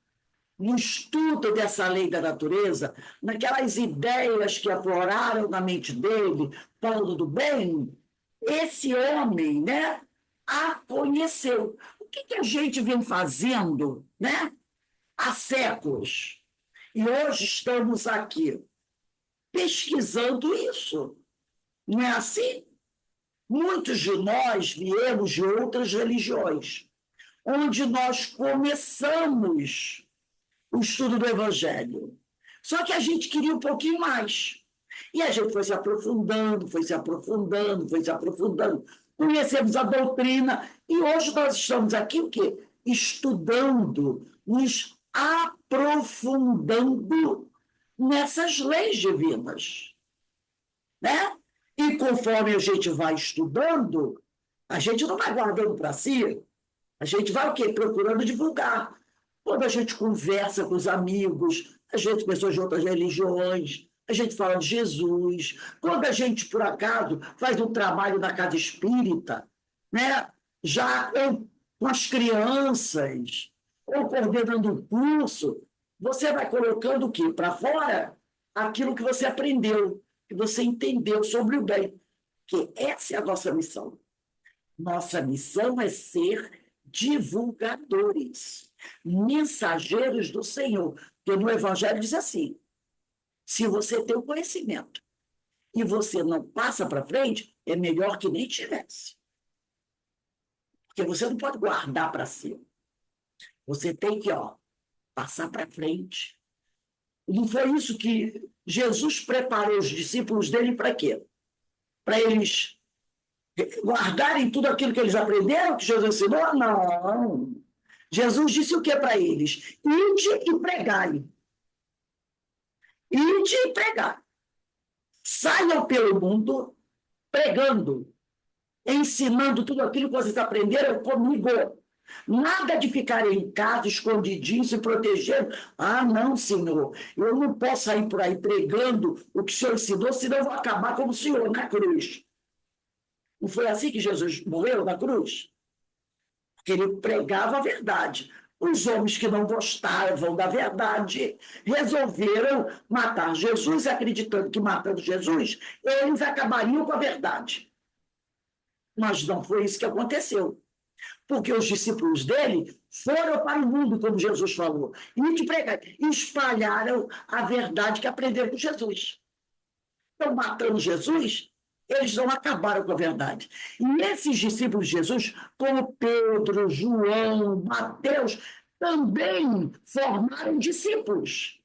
no estudo dessa lei da natureza, naquelas ideias que afloraram na mente dele, falando do bem, esse homem, né, a conheceu. O que a gente vem fazendo, né, há séculos? E hoje estamos aqui pesquisando isso. Não é assim? Muitos de nós viemos de outras religiões, onde nós começamos o estudo do Evangelho. Só que a gente queria um pouquinho mais. E a gente foi se aprofundando, foi se aprofundando, foi se aprofundando. Conhecemos a doutrina e hoje nós estamos aqui o quê? Estudando, nos aprofundando nessas leis divinas. Né? E conforme a gente vai estudando, a gente não vai guardando para si, a gente vai o quê? Procurando divulgar. Quando a gente conversa com os amigos, a gente, pessoas de outras religiões, a gente fala de Jesus. Quando a gente, por acaso, faz um trabalho na casa espírita, né? Já com as crianças, ou coordenando um curso, você vai colocando o quê? Para fora aquilo que você aprendeu, que você entendeu sobre o bem. Porque essa é a nossa missão. Nossa missão é ser divulgadores, mensageiros do Senhor. Porque no Evangelho diz assim, se você tem o conhecimento e você não passa para frente, é melhor que nem tivesse. Porque você não pode guardar para si. Você tem que, passar para frente. Não foi isso que Jesus preparou os discípulos dele para quê? Para eles guardarem tudo aquilo que eles aprenderam, que Jesus ensinou? Não. Jesus disse o que para eles? Ide e pregai. Ide e pregai. Saiam pelo mundo pregando, ensinando tudo aquilo que vocês aprenderam comigo. Nada de ficar em casa, escondidinho, se protegendo. Ah, não, Senhor, eu não posso sair por aí pregando o que o Senhor ensinou, senão eu vou acabar como o Senhor na cruz. Não foi assim que Jesus morreu na cruz? Porque ele pregava a verdade. Os homens que não gostavam da verdade resolveram matar Jesus, acreditando que matando Jesus, eles acabariam com a verdade. Mas não foi isso que aconteceu. Porque os discípulos dele foram para o mundo, como Jesus falou, e espalharam a verdade que aprenderam com Jesus. Então, matando Jesus, eles não acabaram com a verdade. E esses discípulos de Jesus, como Pedro, João, Mateus, também formaram discípulos.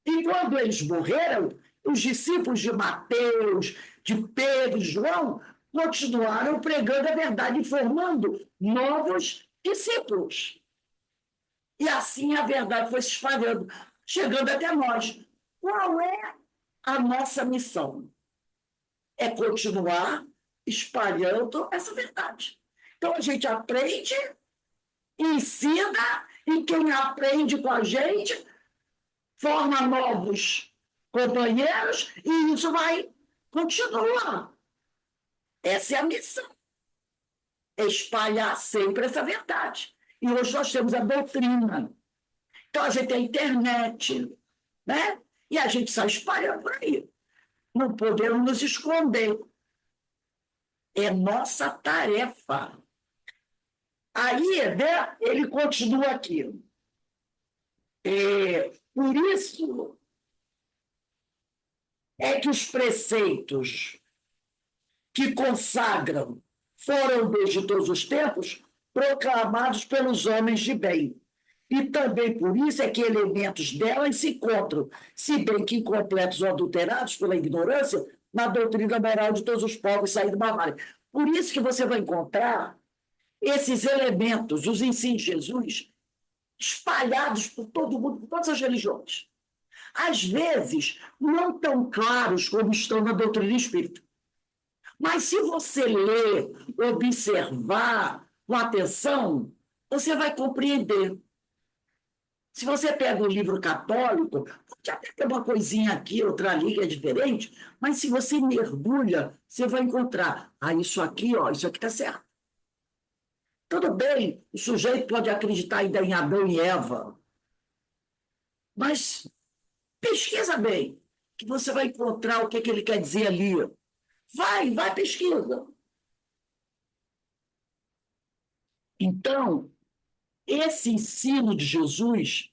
E quando eles morreram, os discípulos de Mateus, de Pedro, de João, continuaram pregando a verdade e formando novos discípulos. E assim a verdade foi se espalhando, chegando até nós. Qual é a nossa missão? É continuar espalhando essa verdade. Então a gente aprende, ensina, e quem aprende com a gente forma novos companheiros e isso vai continuar. Essa é a missão. É espalhar sempre essa verdade. E hoje nós temos a doutrina. Então a gente tem a internet, né? E a gente sai espalhando por aí. Não podemos nos esconder. É nossa tarefa. Aí, né, ele continua aqui. Por isso é que os preceitos que consagram foram, desde todos os tempos, proclamados pelos homens de bem. E também por isso é que elementos delas se encontram, se bem que incompletos ou adulterados pela ignorância, na doutrina moral de todos os povos saídos da Bavária. Por isso que você vai encontrar esses elementos, os ensinos de Jesus, espalhados por todo mundo, por todas as religiões. Às vezes, não tão claros como estão na doutrina espírita. Mas se você ler, observar com atenção, você vai compreender. Se você pega um livro católico, pode até ter uma coisinha aqui, outra ali que é diferente, mas se você mergulha, você vai encontrar, isso aqui, isso aqui está certo. Tudo bem, o sujeito pode acreditar ainda em Adão e Eva, mas pesquisa bem, que você vai encontrar o que ele quer dizer ali. Vai, pesquisa. Então, esse ensino de Jesus,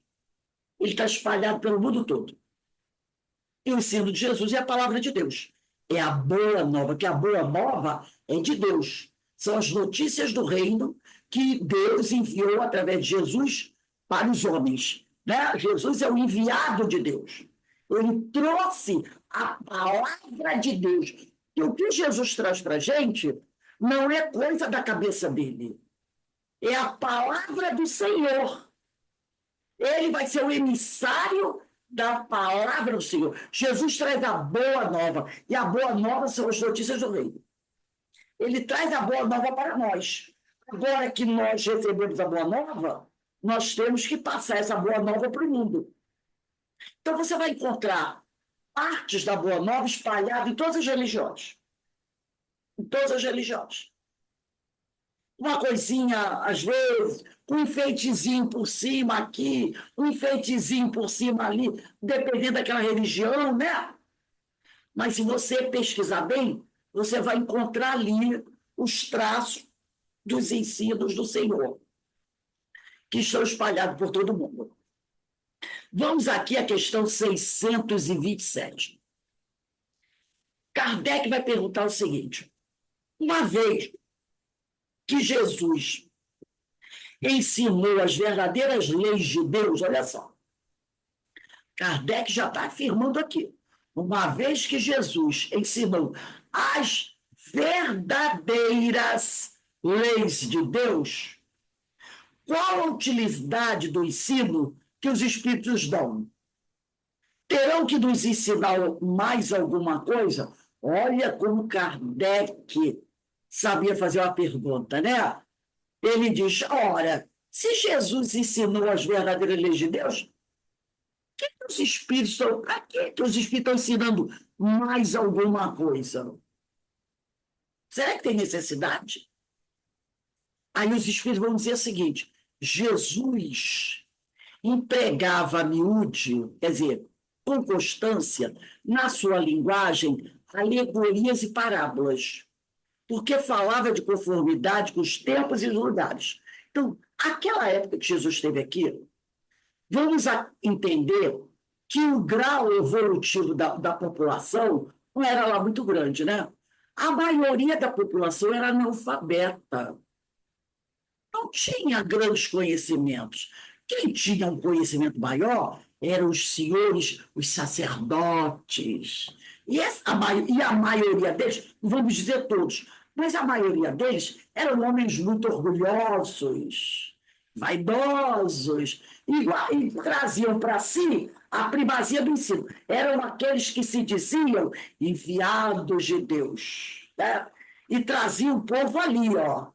ele está espalhado pelo mundo todo. E o ensino de Jesus é a palavra de Deus. É a boa nova, que a boa nova é de Deus. São as notícias do reino que Deus enviou através de Jesus para os homens. Né? Jesus é o enviado de Deus. Ele trouxe a palavra de Deus. E o que Jesus traz para a gente não é coisa da cabeça dele. É a palavra do Senhor. Ele vai ser o emissário da palavra do Senhor. Jesus traz a boa nova. E a boa nova são as notícias do reino. Ele traz a boa nova para nós. Agora que nós recebemos a boa nova, nós temos que passar essa boa nova para o mundo. Então você vai encontrar partes da boa nova espalhadas em todas as religiões. Em todas as religiões. Uma coisinha, às vezes, um enfeitezinho por cima aqui, um enfeitezinho por cima ali, dependendo daquela religião, né? Mas se você pesquisar bem, você vai encontrar ali os traços dos ensinos do Senhor, que estão espalhados por todo mundo. Vamos aqui à questão 627. Kardec vai perguntar o seguinte: uma vez que Jesus ensinou as verdadeiras leis de Deus, olha só, Kardec já está afirmando aqui, uma vez que Jesus ensinou as verdadeiras leis de Deus, qual a utilidade do ensino que os Espíritos dão? Terão que nos ensinar mais alguma coisa? Olha como Kardec sabia fazer uma pergunta, né? Ele diz, ora, se Jesus ensinou as verdadeiras leis de Deus, os espíritos estão, para que os espíritos estão ensinando mais alguma coisa? Será que tem necessidade? Aí os espíritos vão dizer o seguinte, Jesus empregava a miúde, quer dizer, com constância, na sua linguagem, alegorias e parábolas, porque falava de conformidade com os tempos e os lugares. Então, aquela época que Jesus esteve aqui, vamos entender que o grau evolutivo da população não era lá muito grande, né? A maioria da população era analfabeta, não tinha grandes conhecimentos. Quem tinha um conhecimento maior eram os senhores, os sacerdotes. E a maioria deles, não vamos dizer todos, mas a maioria deles eram homens muito orgulhosos, vaidosos, e traziam para si a primazia do ensino. Eram aqueles que se diziam enviados de Deus, né? E traziam o povo ali, ó.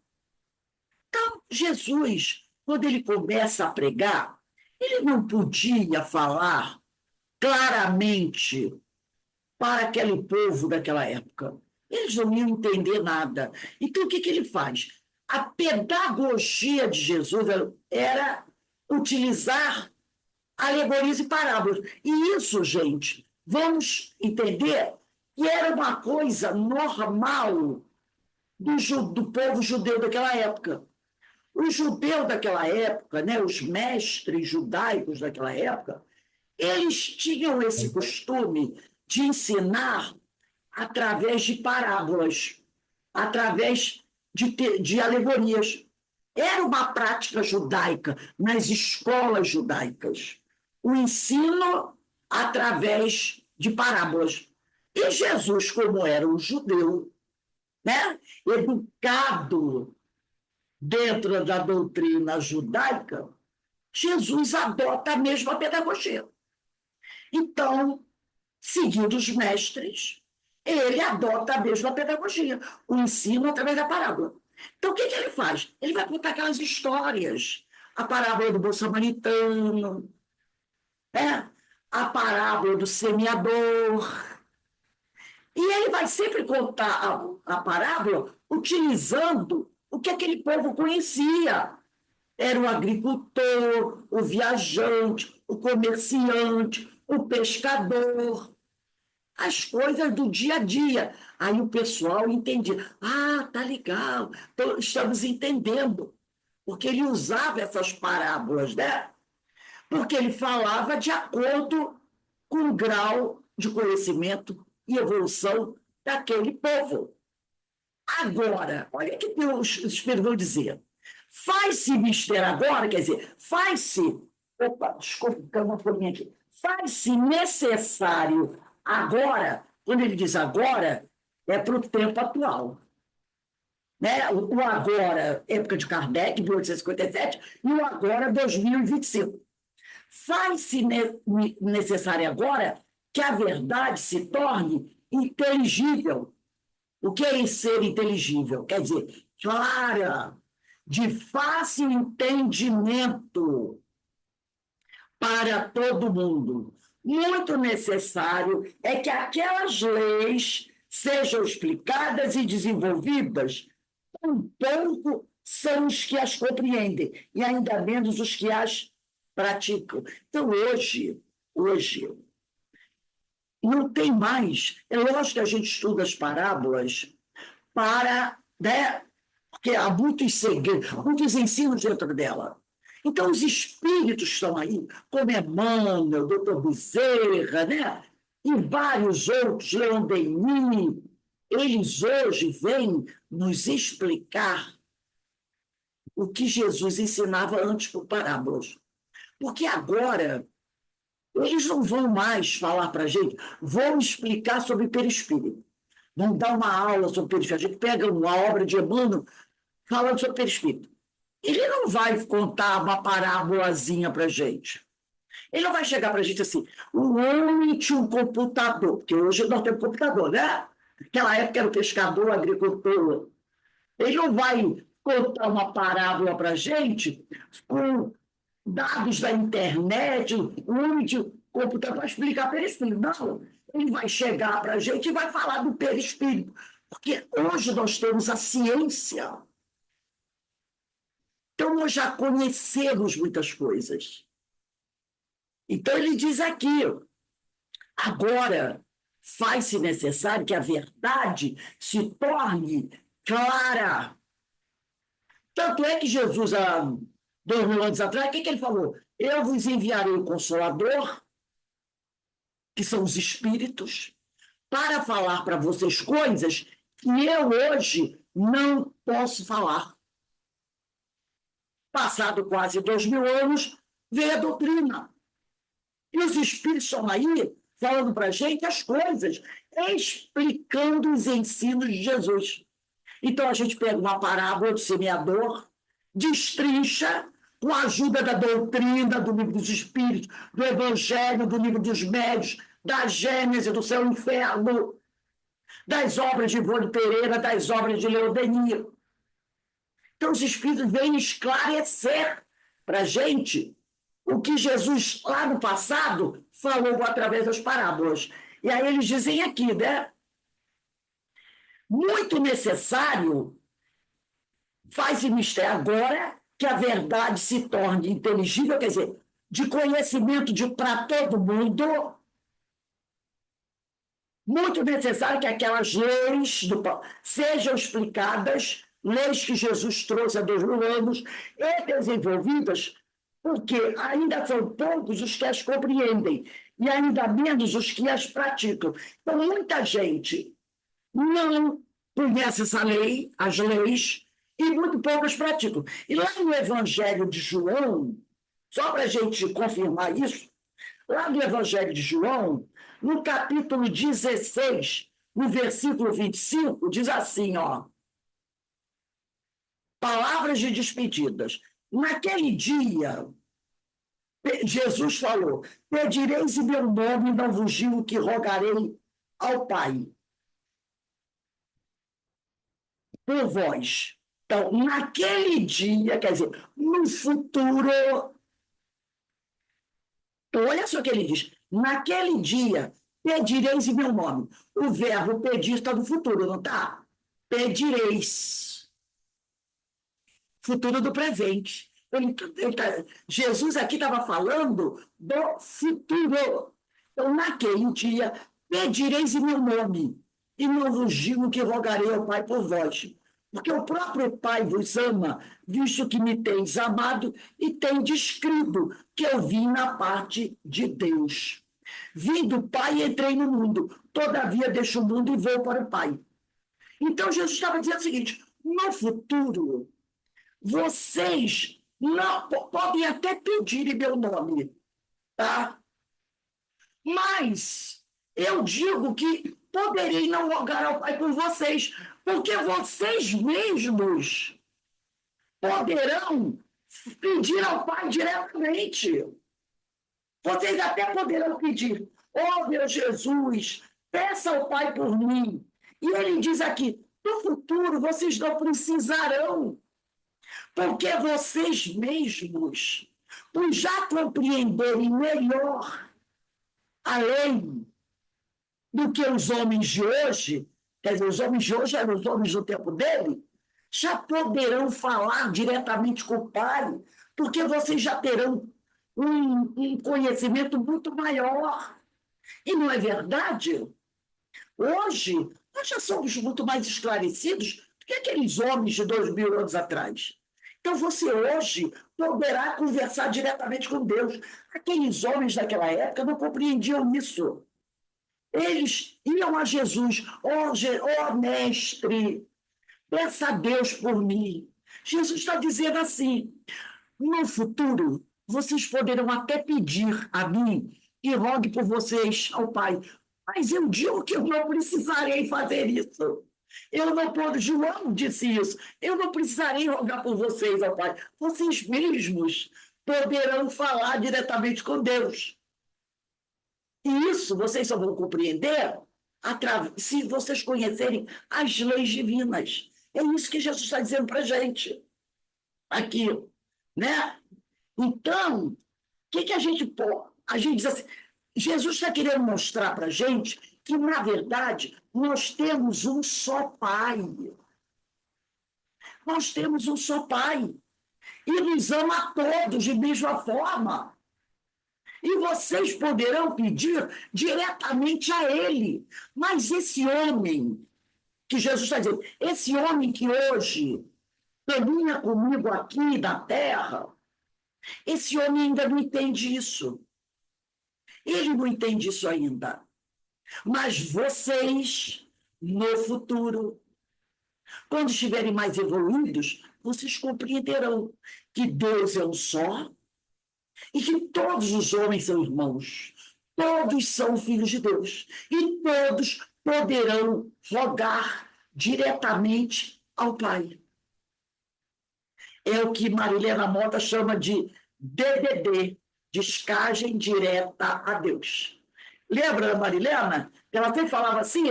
Então, Jesus, quando ele começa a pregar, ele não podia falar claramente para aquele povo daquela época. Eles não iam entender nada. Então, o que ele faz? A pedagogia de Jesus era utilizar alegorias e parábolas. E isso, gente, vamos entender que era uma coisa normal do povo judeu daquela época. Os judeus daquela época, né, os mestres judaicos daquela época, eles tinham esse costume de ensinar através de parábolas, através de alegorias. Era uma prática judaica nas escolas judaicas, o ensino através de parábolas. E Jesus, como era um judeu, né, educado dentro da doutrina judaica, Jesus adota a mesma pedagogia. Então, seguindo os mestres, ele adota a mesma pedagogia, o ensino através da parábola. Então, o que ele faz? Ele vai contar aquelas histórias, a parábola do bom samaritano, né? A parábola do semeador. E ele vai sempre contar a parábola utilizando o que aquele povo conhecia. Era o agricultor, o viajante, o comerciante, o pescador, as coisas do dia a dia. Aí o pessoal entendia. Ah, tá legal, estamos entendendo. Porque ele usava essas parábolas, né? Porque ele falava de acordo com o grau de conhecimento e evolução daquele povo. Agora, olha o que os espíritos vão dizer. Faz-se mister agora, quer dizer, faz-se. Opa, desculpa, uma folhinha aqui. Faz-se necessário agora, quando ele diz agora, é para o tempo atual. Né? O agora, época de Kardec, 1857, e o agora, 2025. Faz-se necessário agora que a verdade se torne inteligível. O que é ser inteligível? Quer dizer, clara, de fácil entendimento para todo mundo. Muito necessário é que aquelas leis sejam explicadas e desenvolvidas, um pouco são os que as compreendem, e ainda menos os que as praticam. Então, hoje não tem mais. É lógico que a gente estuda as parábolas para, né, porque há muitos segredos, muitos ensinos dentro dela. Então, os espíritos estão aí, como Emmanuel, Dr. Bezerra, né? E vários outros, Leon Denis, eles hoje vêm nos explicar o que Jesus ensinava antes por parábolas. Porque agora eles não vão mais falar para a gente, vão explicar sobre perispírito. Vão dar uma aula sobre perispírito. A gente pega uma obra de Emmanuel falando sobre perispírito. Ele não vai contar uma parábolazinha para a gente. Ele não vai chegar para a gente assim, o homem tinha um computador, porque hoje nós temos computador, né? Naquela época era o pescador, o agricultor. Ele não vai contar uma parábola para a gente com dados da internet, o homem tinha um computador para explicar perispírito. Não, ele vai chegar para a gente e vai falar do perispírito, porque hoje nós temos a ciência. Então, nós já conhecemos muitas coisas. Então, ele diz aqui, agora faz-se necessário que a verdade se torne clara. Tanto é que Jesus, há 2000 anos atrás, o que ele falou? Eu vos enviarei o Consolador, que são os Espíritos, para falar para vocês coisas que eu hoje não posso falar. Passado quase 2000 anos, veio a doutrina. E os Espíritos estão aí falando para a gente as coisas, explicando os ensinos de Jesus. Então, a gente pega uma parábola do semeador, destrincha, com a ajuda da doutrina, do livro dos Espíritos, do Evangelho, do livro dos Médios, da Gênese, do Céu e Inferno, das obras de Ivone Pereira, das obras de Leon Denis. Então, os Espíritos vêm esclarecer para a gente o que Jesus, lá no passado, falou através das parábolas. E aí eles dizem aqui, né? Muito necessário faz-se mistério agora que a verdade se torne inteligível, quer dizer, de conhecimento para todo mundo. Muito necessário que aquelas leis sejam explicadas, leis que Jesus trouxe há 2000 anos, e desenvolvidas, porque ainda são poucos os que as compreendem, e ainda menos os que as praticam. Então, muita gente não conhece essa lei, as leis, e muito poucos praticam. E lá no Evangelho de João, só para a gente confirmar isso, lá no Evangelho de João, no capítulo 16, no versículo 25, diz assim, ó, palavras de despedidas. Naquele dia, Jesus falou, pedireis em meu nome, não vos digo que rogarei ao Pai por vós. Então, naquele dia, quer dizer, no futuro, então, olha só o que ele diz, naquele dia, pedireis em meu nome. O verbo pedir está no futuro, não está? Pedireis. Futuro do presente. Jesus aqui estava falando do futuro. Então, naquele dia, pedireis em meu nome, e não vos digo que rogarei ao Pai por vós. Porque o próprio Pai vos ama, visto que me tens amado e tendes crido que eu vim na parte de Deus. Vim do Pai e entrei no mundo, todavia deixo o mundo e vou para o Pai. Então, Jesus estava dizendo o seguinte, no futuro, vocês não, podem até pedir em meu nome, tá? Mas eu digo que poderei não rogar ao Pai por vocês, porque vocês mesmos poderão pedir ao Pai diretamente. Vocês até poderão pedir, ó meu Jesus, peça ao Pai por mim. E ele diz aqui, no futuro vocês não precisarão, porque vocês mesmos, por já compreenderem melhor a lei do que os homens de hoje, quer dizer, os homens de hoje eram os homens do tempo dele, já poderão falar diretamente com o Pai, porque vocês já terão um conhecimento muito maior. E não é verdade? Hoje, nós já somos muito mais esclarecidos do que aqueles homens de 2000 anos atrás. Então, você hoje poderá conversar diretamente com Deus. Aqueles homens daquela época não compreendiam isso. Eles iam a Jesus, ó Mestre, peça a Deus por mim. Jesus está dizendo assim: no futuro, vocês poderão até pedir a mim e rogue por vocês ao Pai. Mas eu digo que eu não precisarei fazer isso. Eu não posso, João disse isso. Eu não precisarei rogar por vocês ao Pai. Vocês mesmos poderão falar diretamente com Deus. E isso vocês só vão compreender se vocês conhecerem as leis divinas. É isso que Jesus está dizendo para a gente aqui, né? Então, o que a gente pode... A gente diz assim, Jesus está querendo mostrar para a gente que, na verdade, nós temos um só Pai. Nós temos um só Pai. E nos ama a todos de mesma forma. E vocês poderão pedir diretamente a Ele. Mas esse homem, que Jesus está dizendo, esse homem que hoje caminha comigo aqui na terra, esse homem ainda não entende isso. Ele não entende isso ainda. Mas vocês, no futuro, quando estiverem mais evoluídos, vocês compreenderão que Deus é um só e que todos os homens são irmãos. Todos são filhos de Deus. E todos poderão rogar diretamente ao Pai. É o que Marilena Mota chama de DDD, descagem direta a Deus. Lembra da Marilena? Ela sempre falava assim,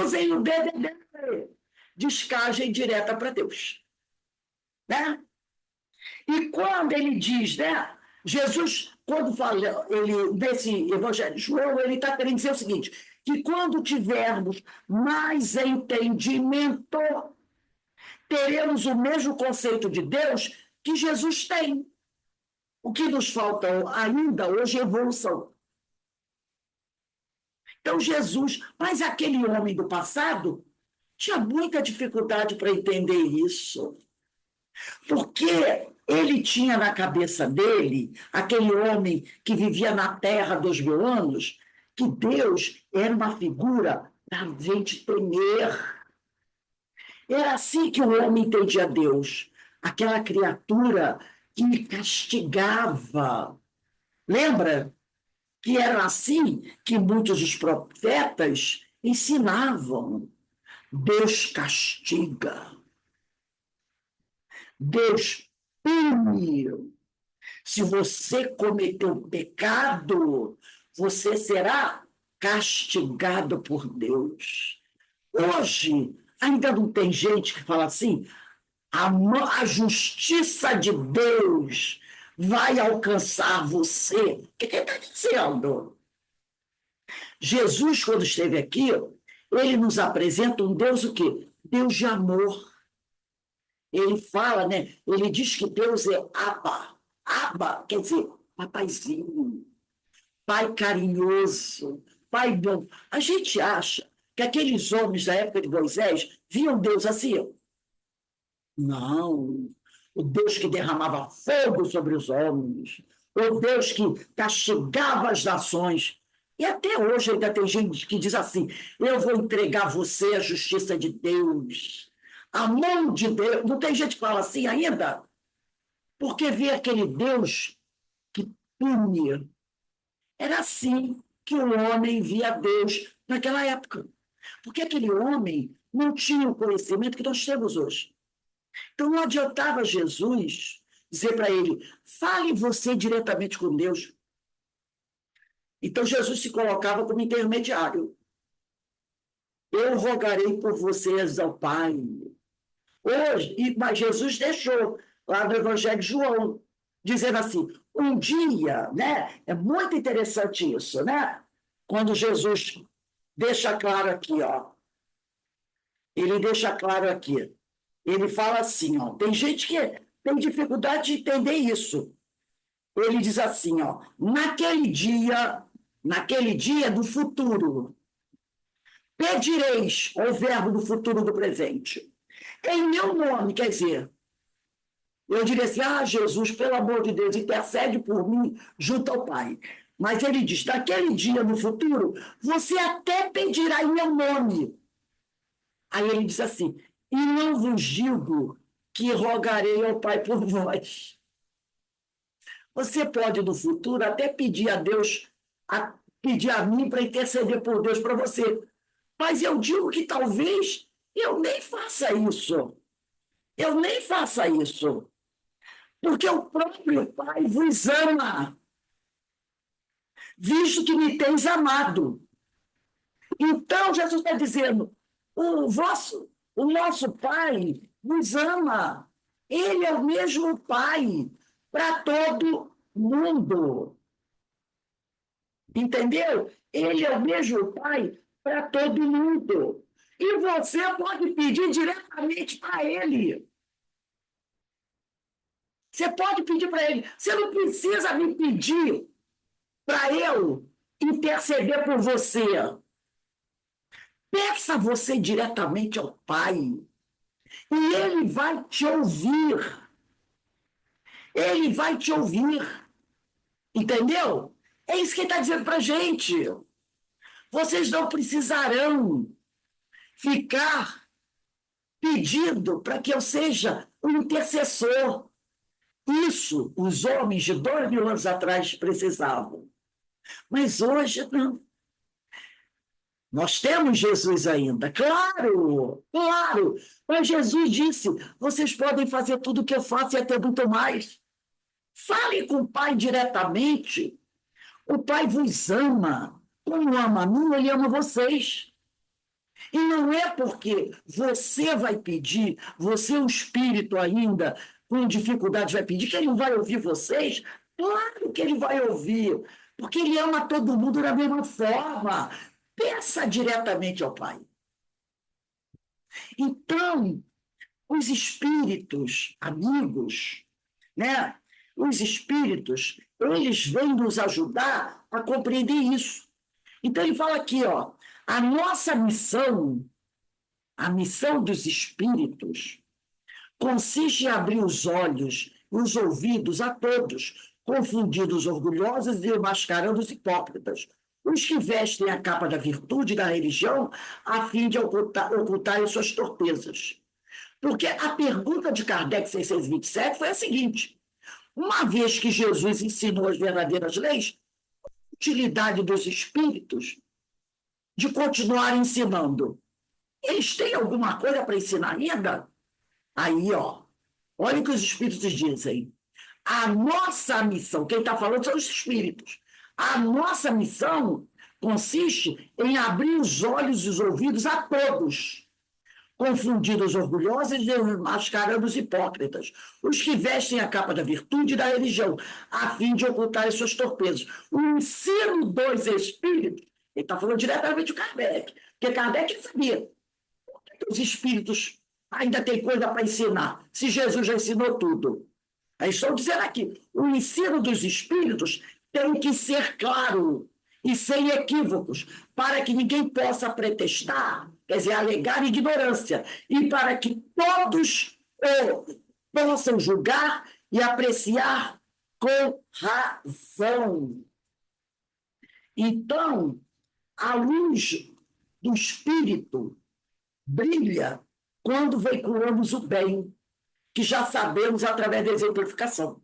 usem o DDD, descagem direta para Deus. Né? E quando ele diz, né? Jesus, quando fala, nesse Evangelho de João, ele está querendo dizer o seguinte, que quando tivermos mais entendimento, teremos o mesmo conceito de Deus que Jesus tem. O que nos falta ainda hoje é evolução. Então, Jesus, mas aquele homem do passado tinha muita dificuldade para entender isso. Porque ele tinha na cabeça dele, aquele homem que vivia na terra 2000 anos, que Deus era uma figura para a gente temer. Era assim que o homem entendia Deus, aquela criatura que castigava. Lembra que era assim que muitos dos profetas ensinavam? Deus castiga. Deus pune. Se você cometeu um pecado, você será castigado por Deus. Hoje, ainda não tem gente que fala assim, a justiça de Deus vai alcançar você. O que ele está dizendo? Jesus, quando esteve aqui, ele nos apresenta um Deus o quê? Deus de amor. Ele fala, né? Ele diz que Deus é Abba. Abba quer dizer papaizinho, pai carinhoso, pai bom. A gente acha que aqueles homens da época de Moisés viam Deus assim. Não. O Deus que derramava fogo sobre os homens, o Deus que castigava as nações. E até hoje ainda tem gente que diz assim, eu vou entregar a você a justiça de Deus. A mão de Deus, não tem gente que fala assim ainda? Porque vê aquele Deus que pune. Era assim que o homem via Deus naquela época. Porque aquele homem não tinha o conhecimento que nós temos hoje. Então não adiantava Jesus dizer para ele, fale você diretamente com Deus. Então Jesus se colocava como intermediário. Eu rogarei por vocês ao Pai. Hoje, mas Jesus deixou lá no Evangelho de João, dizendo assim, um dia, né? É muito interessante isso, né? Quando Jesus deixa claro aqui, ó. Ele deixa claro aqui. Ele fala assim, ó. Tem gente que tem dificuldade de entender isso. Ele diz assim, ó. Naquele dia do futuro, pedireis, o verbo do futuro do presente, em meu nome, quer dizer, eu diria assim, Jesus, pelo amor de Deus, intercede por mim junto ao Pai. Mas ele diz, naquele dia no futuro, você até pedirá em meu nome. Aí ele diz assim, e não vos digo que rogarei ao Pai por vós. Você pode, no futuro, até pedir a Deus, pedir a mim para interceder por Deus para você. Mas eu digo que talvez eu nem faça isso. Eu nem faça isso. Porque o próprio Pai vos ama, visto que me tens amado. Então, Jesus está dizendo, o nosso Pai nos ama. Ele é o mesmo Pai para todo mundo. Entendeu? Ele é o mesmo Pai para todo mundo. E você pode pedir diretamente para Ele. Você pode pedir para Ele. Você não precisa me pedir para eu interceder por você. Peça você diretamente ao Pai. E Ele vai te ouvir. Ele vai te ouvir. Entendeu? É isso que ele está dizendo para a gente. Vocês não precisarão ficar pedindo para que eu seja um intercessor. Isso os homens de 2000 anos atrás precisavam. Mas hoje não. Nós temos Jesus ainda, claro, claro. Mas Jesus disse, vocês podem fazer tudo o que eu faço e até muito mais. Fale com o Pai diretamente. O Pai vos ama. Como ama a mim, Ele ama vocês. E não é porque você vai pedir, você, o espírito ainda, com dificuldade, vai pedir, que Ele não vai ouvir vocês. Claro que Ele vai ouvir, porque Ele ama todo mundo da mesma forma. Peça diretamente ao Pai. Então, os espíritos amigos, né? Os espíritos, eles vêm nos ajudar a compreender isso. Então, ele fala aqui, ó, a nossa missão, a missão dos espíritos, consiste em abrir os olhos e os ouvidos a todos, confundindo os orgulhosos e mascarando os hipócritas, os que vestem a capa da virtude e da religião, a fim de ocultarem suas torpezas. Porque a pergunta de Kardec 627 foi a seguinte: uma vez que Jesus ensinou as verdadeiras leis, a utilidade dos espíritos de continuar ensinando? Eles têm alguma coisa para ensinar ainda? Aí, ó, olha o que os espíritos dizem. A nossa missão, quem está falando são os espíritos. A nossa missão consiste em abrir os olhos e os ouvidos a todos, confundindo os orgulhosos e mascarando os hipócritas, os que vestem a capa da virtude e da religião, a fim de ocultarem suas torpezas. O ensino dos espíritos, ele está falando diretamente do Kardec, porque Kardec sabia por que os espíritos ainda têm coisa para ensinar, se Jesus já ensinou tudo. Aí estão dizendo aqui, o ensino dos espíritos tem que ser claro e sem equívocos, para que ninguém possa pretextar, quer dizer, alegar ignorância, e para que todos possam julgar e apreciar com razão. Então, a luz do Espírito brilha quando veiculamos o bem, que já sabemos através da exemplificação.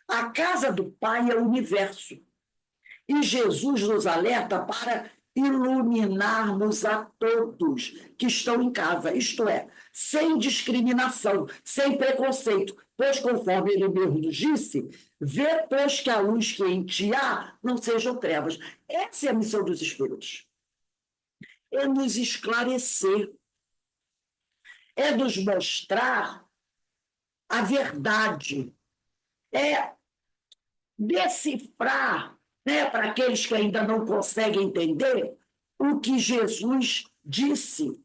A casa do Pai é o universo. E Jesus nos alerta para iluminarmos a todos que estão em casa, isto é, sem discriminação, sem preconceito, pois, conforme ele mesmo nos disse, vê, pois, que a luz que em ti há não sejam trevas. Essa é a missão dos espíritos. É nos esclarecer, é nos mostrar a verdade, é decifrar, né, para aqueles que ainda não conseguem entender o que Jesus disse.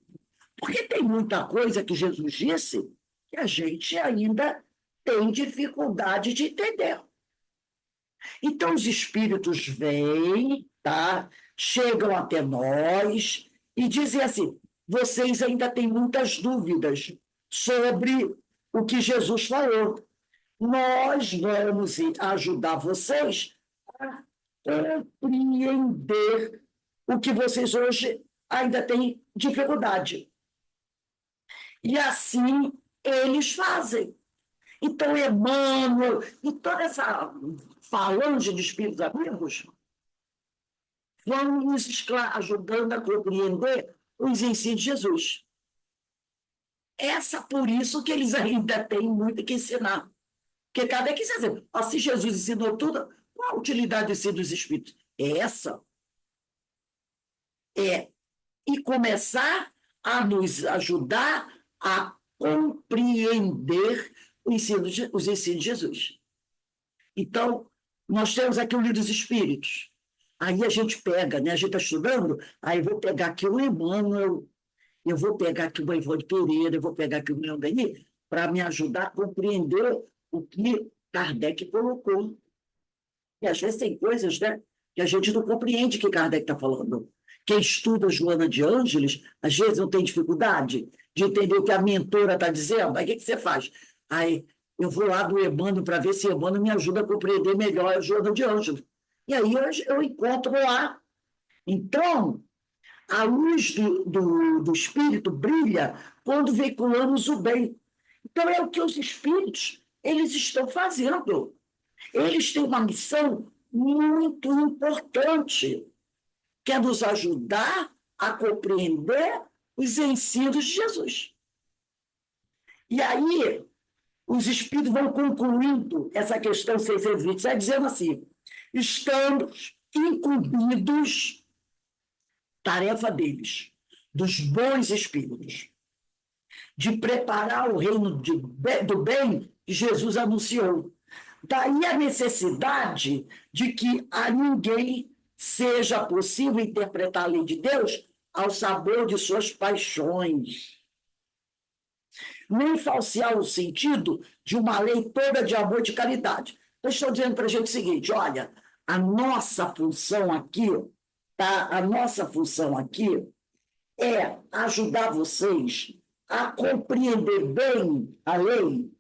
Porque tem muita coisa que Jesus disse que a gente ainda tem dificuldade de entender. Então, os espíritos vêm, tá? Chegam até nós e dizem assim: vocês ainda têm muitas dúvidas sobre o que Jesus falou. Nós vamos ajudar vocês a compreender o que vocês hoje ainda têm dificuldade. E assim eles fazem. Então, Emmanuel e toda essa falange de espíritos amigos vão nos ajudando a compreender os ensinos de Jesus. Por isso que eles ainda têm muito que ensinar. Porque Kardec quis dizer, se Jesus ensinou tudo, qual a utilidade do ensino dos espíritos? É essa. E começar a nos ajudar a compreender os ensinos de Jesus. Então, nós temos aqui o Livro dos Espíritos. Aí a gente pega, né? A gente está estudando, aí eu vou pegar aqui o Emmanuel, eu vou pegar aqui o Voivode Pereira, eu vou pegar aqui o Leon Denis, para me ajudar a compreender o que Kardec colocou. E às vezes tem coisas, né, que a gente não compreende o que Kardec está falando. Quem estuda Joana de Ângeles, às vezes não tem dificuldade de entender o que a mentora está dizendo. Aí o que você faz? Aí eu vou lá do Emmanuel para ver se Emmanuel me ajuda a compreender melhor a Joana de Ângeles. E aí eu encontro lá. Então, a luz do espírito brilha quando veiculamos o bem. Então, é o que os espíritos eles estão fazendo. Eles têm uma missão muito importante, que é nos ajudar a compreender os ensinos de Jesus. E aí, os espíritos vão concluindo essa questão 627, dizendo assim, estamos incumbidos, tarefa deles, dos bons espíritos, de preparar o reino do bem que Jesus anunciou. Daí a necessidade de que a ninguém seja possível interpretar a lei de Deus ao sabor de suas paixões, nem falsear o sentido de uma lei toda de amor e de caridade. Eu estou dizendo para a gente o seguinte, olha, a nossa função aqui, tá? A nossa função aqui é ajudar vocês a compreender bem a lei,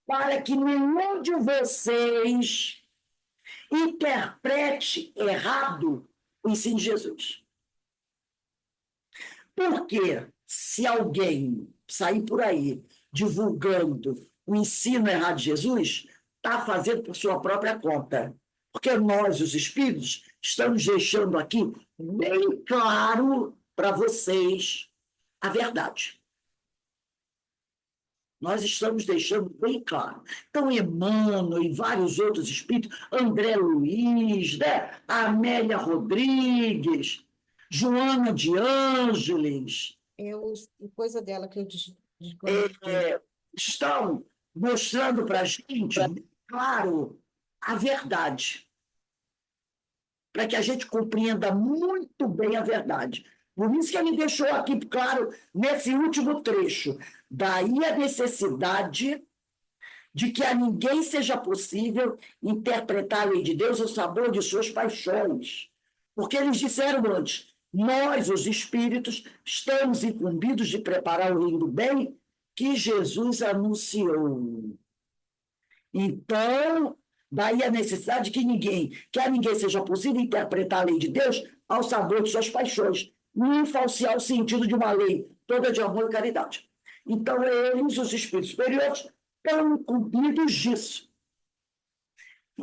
para que nenhum de vocês interprete errado o ensino de Jesus. Porque se alguém sair por aí divulgando o ensino errado de Jesus, está fazendo por sua própria conta. Porque nós, os espíritos, estamos deixando aqui bem claro para vocês a verdade. Nós estamos deixando bem claro. Então, Emmanuel e vários outros espíritos, André Luiz, né? Amélia Rodrigues, Joana de Ângeles, Coisa dela que eu estão mostrando para a gente, claro, a verdade, para que a gente compreenda muito bem a verdade. Por isso que ele deixou aqui claro, nesse último trecho, daí a necessidade de que a ninguém seja possível interpretar a lei de Deus ao sabor de suas paixões. Porque eles disseram antes, nós, os espíritos, estamos incumbidos de preparar o reino do bem que Jesus anunciou. Então, daí a necessidade de que a ninguém seja possível interpretar a lei de Deus ao sabor de suas paixões, nem falsear o sentido de uma lei toda de amor e caridade. Então, eles, os espíritos superiores, estão incumbidos disso,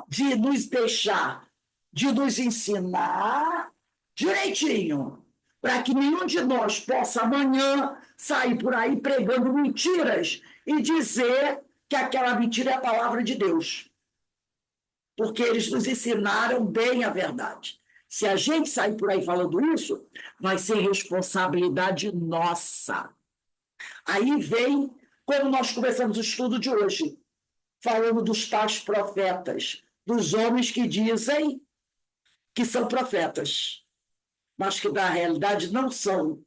de nos deixar, de nos ensinar direitinho, para que nenhum de nós possa amanhã sair por aí pregando mentiras e dizer que aquela mentira é a palavra de Deus. Porque eles nos ensinaram bem a verdade. Se a gente sair por aí falando isso, vai ser responsabilidade nossa. Aí vem, como nós começamos o estudo de hoje, falando dos tais profetas, dos homens que dizem que são profetas, mas que na realidade não são.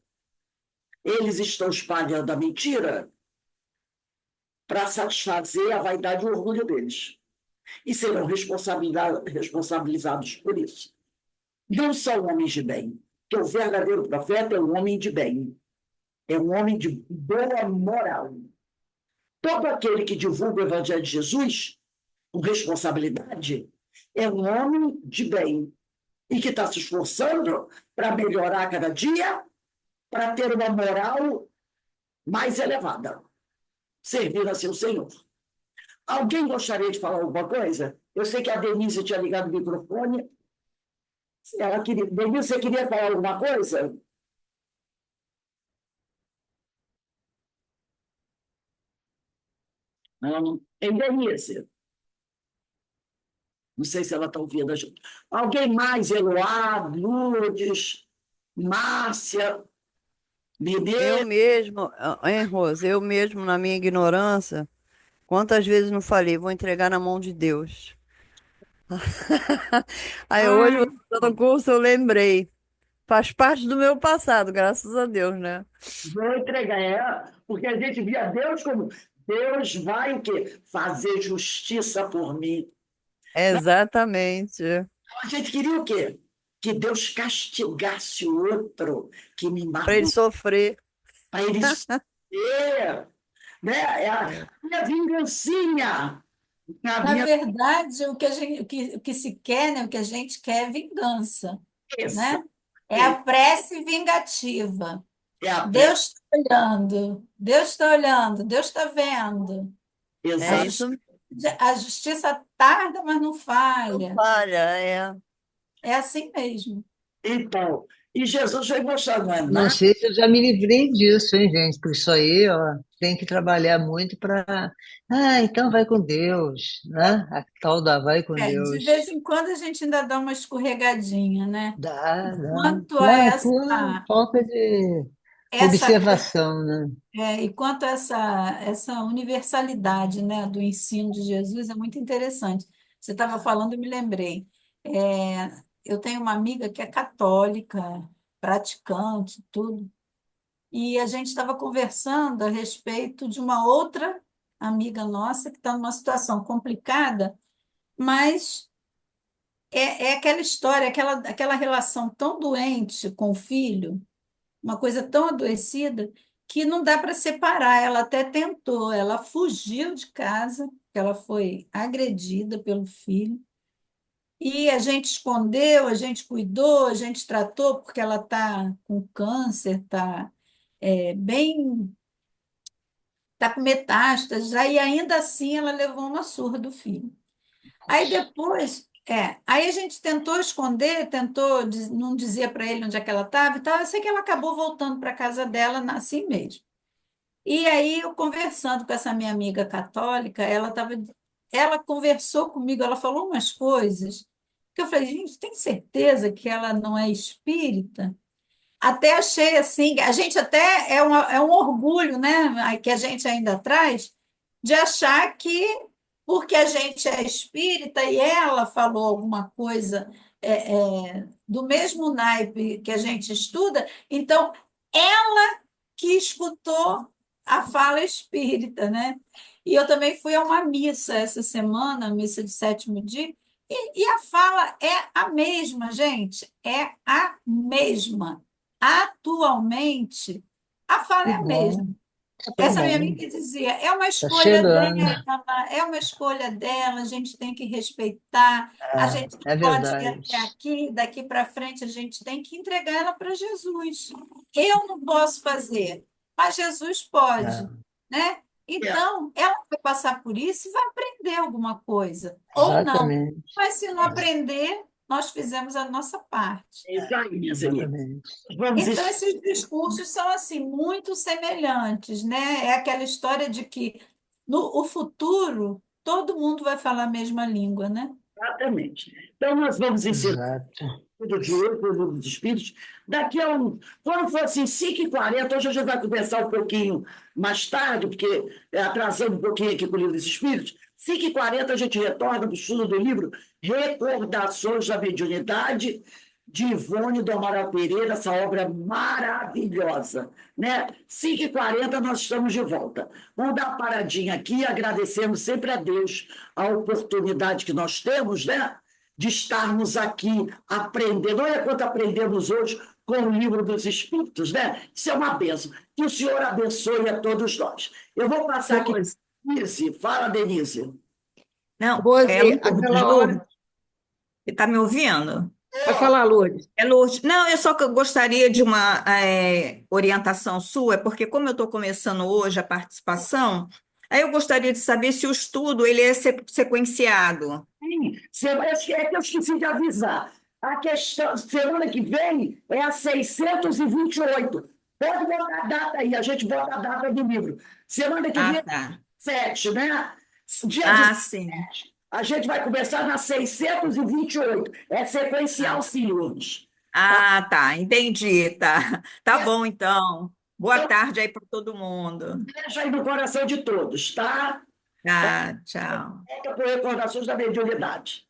Eles estão espalhando a mentira para satisfazer a vaidade e o orgulho deles. E serão responsabilizados por isso. Não são homens de bem, porque o verdadeiro profeta é um homem de bem, é um homem de boa moral. Todo aquele que divulga o Evangelho de Jesus com responsabilidade é um homem de bem e que está se esforçando para melhorar cada dia, para ter uma moral mais elevada. servir a seu Senhor. Alguém gostaria de falar alguma coisa? Eu sei que a Denise tinha ligado o microfone. Ela queria... Denise, você queria falar alguma coisa? Ela não... Ei, Denise, não sei se ela está ouvindo a gente. Alguém mais? Eloá, Lourdes, Márcia, Eu Mineiro? mesmo, hein, Rose? Eu mesmo, na minha ignorância, quantas vezes não falei, vou entregar na mão de Deus. Aí hoje, Ah, você dando curso, eu lembrei. Faz parte do meu passado, graças a Deus, né? vou entregar, porque a gente via Deus como Deus vai o quê? Fazer justiça por mim. Exatamente. A gente queria o quê? Que Deus castigasse o outro que me Para ele magoou, sofrer. para ele ser, né? É a É. minha vingancinha, a Na minha verdade, o que se quer, né, o que a gente quer é vingança, cabeça. né? É a prece vingativa. É a pressa. Deus está olhando, Deus está olhando, Deus está vendo. A É Exato. isso, justiça, a justiça tarda, mas não não falha. falha, é. É assim mesmo. Então, e Jesus vai mostrar, não é Não nada. sei se eu já me livrei disso, hein, gente? Por isso aí, ó, tem que trabalhar muito para. Ah, então vai com Deus, né? A tal da vai com De Deus. vez em quando a gente ainda dá uma escorregadinha, né? Dá, dá. Quanto a É essa, por falta de essa observação, né? e quanto a essa universalidade, né, do ensino de Jesus é muito interessante. Você estava falando, eu me lembrei. Eu tenho uma amiga que é católica, praticante, tudo, e a gente estava conversando a respeito de uma outra amiga nossa que está numa situação complicada, mas é aquela história, aquela relação tão doente com o filho, uma coisa tão adoecida que não dá para separar. Ela até tentou, ela fugiu de casa, porque ela foi agredida pelo filho, e a gente escondeu, a gente cuidou, a gente tratou, porque ela está com câncer, está bem, está com metástases, aí ainda assim ela levou uma surra do filho. Aí depois, aí a gente tentou esconder, não dizia para ele onde é que ela estava e tal. Eu sei que ela acabou voltando para casa dela assim mesmo. E aí eu conversando com essa minha amiga católica, ela conversou comigo, ela falou umas coisas que eu falei, gente, tem certeza que ela não é espírita? Até achei assim, a gente até é um orgulho, né, que a gente ainda traz, de achar que porque a gente é espírita e ela falou alguma coisa do mesmo naipe que a gente estuda, então ela que escutou a fala espírita, né? E eu também fui a uma missa essa semana, a missa de sétimo dia, e a fala é a mesma, gente, é a mesma. Atualmente, a fala Que é a mesma. bom, que Essa minha bom. amiga dizia, é uma Tá escolha chegando. dela, é uma escolha dela, a gente tem que respeitar, a gente É pode ir verdade. até aqui, daqui para frente a gente tem que entregar ela para Jesus. Eu não posso fazer, mas Jesus pode, É, né? É, Então, ela vai passar por isso e vai aprender alguma coisa, ou não. exatamente, Mas se não aprender, nós fizemos a nossa parte. é isso aí, minhas amigas. exatamente. Vamos Então, esses discursos são assim muito semelhantes, né? É aquela história de que no o futuro todo mundo vai falar a mesma língua, né? exatamente. Então, nós vamos encerrar Exato. tudo de hoje, o livro dos Espíritos. Daqui a quando for assim, 5h40, hoje a gente vai conversar um pouquinho mais tarde, porque atrasando um pouquinho aqui com o livro dos Espíritos. 5h40 a gente retorna para o estudo do livro Recordações da Mediunidade, de Ivone do Amaral Pereira, essa obra maravilhosa. Né? 5h40 nós estamos de volta. Vamos dar uma paradinha aqui, agradecemos sempre a Deus a oportunidade que nós temos, né? De estarmos aqui aprendendo. Olha quanto aprendemos hoje com o livro dos Espíritos, né? Isso é uma bênção. Que o Senhor abençoe a todos nós. Eu vou passar aqui. Rose, Denise, fala, Denise. não, é Oi, Lourdes, aquela Lourdes, hora. você está me ouvindo? Pode falar, Lourdes. É Lourdes. Não, eu só que eu gostaria de uma orientação sua, porque como eu estou começando hoje a participação, Aí eu gostaria de saber se o estudo ele é sequenciado. Sim, é que eu esqueci de avisar. A questão, semana que vem é a 628. Pode botar a data aí, a gente bota a data do livro. Semana que vem, Ah, tá. 7, né? Dia Ah, sim. 17. A gente vai começar na 628. É sequencial, Ah, sim, Lourdes. ah, tá. Entendi, tá. Tá Essa bom, então. Boa tarde aí para todo mundo. deixa aí no coração de todos, tá? Tá, tchau. Volta por recordações da mediunidade.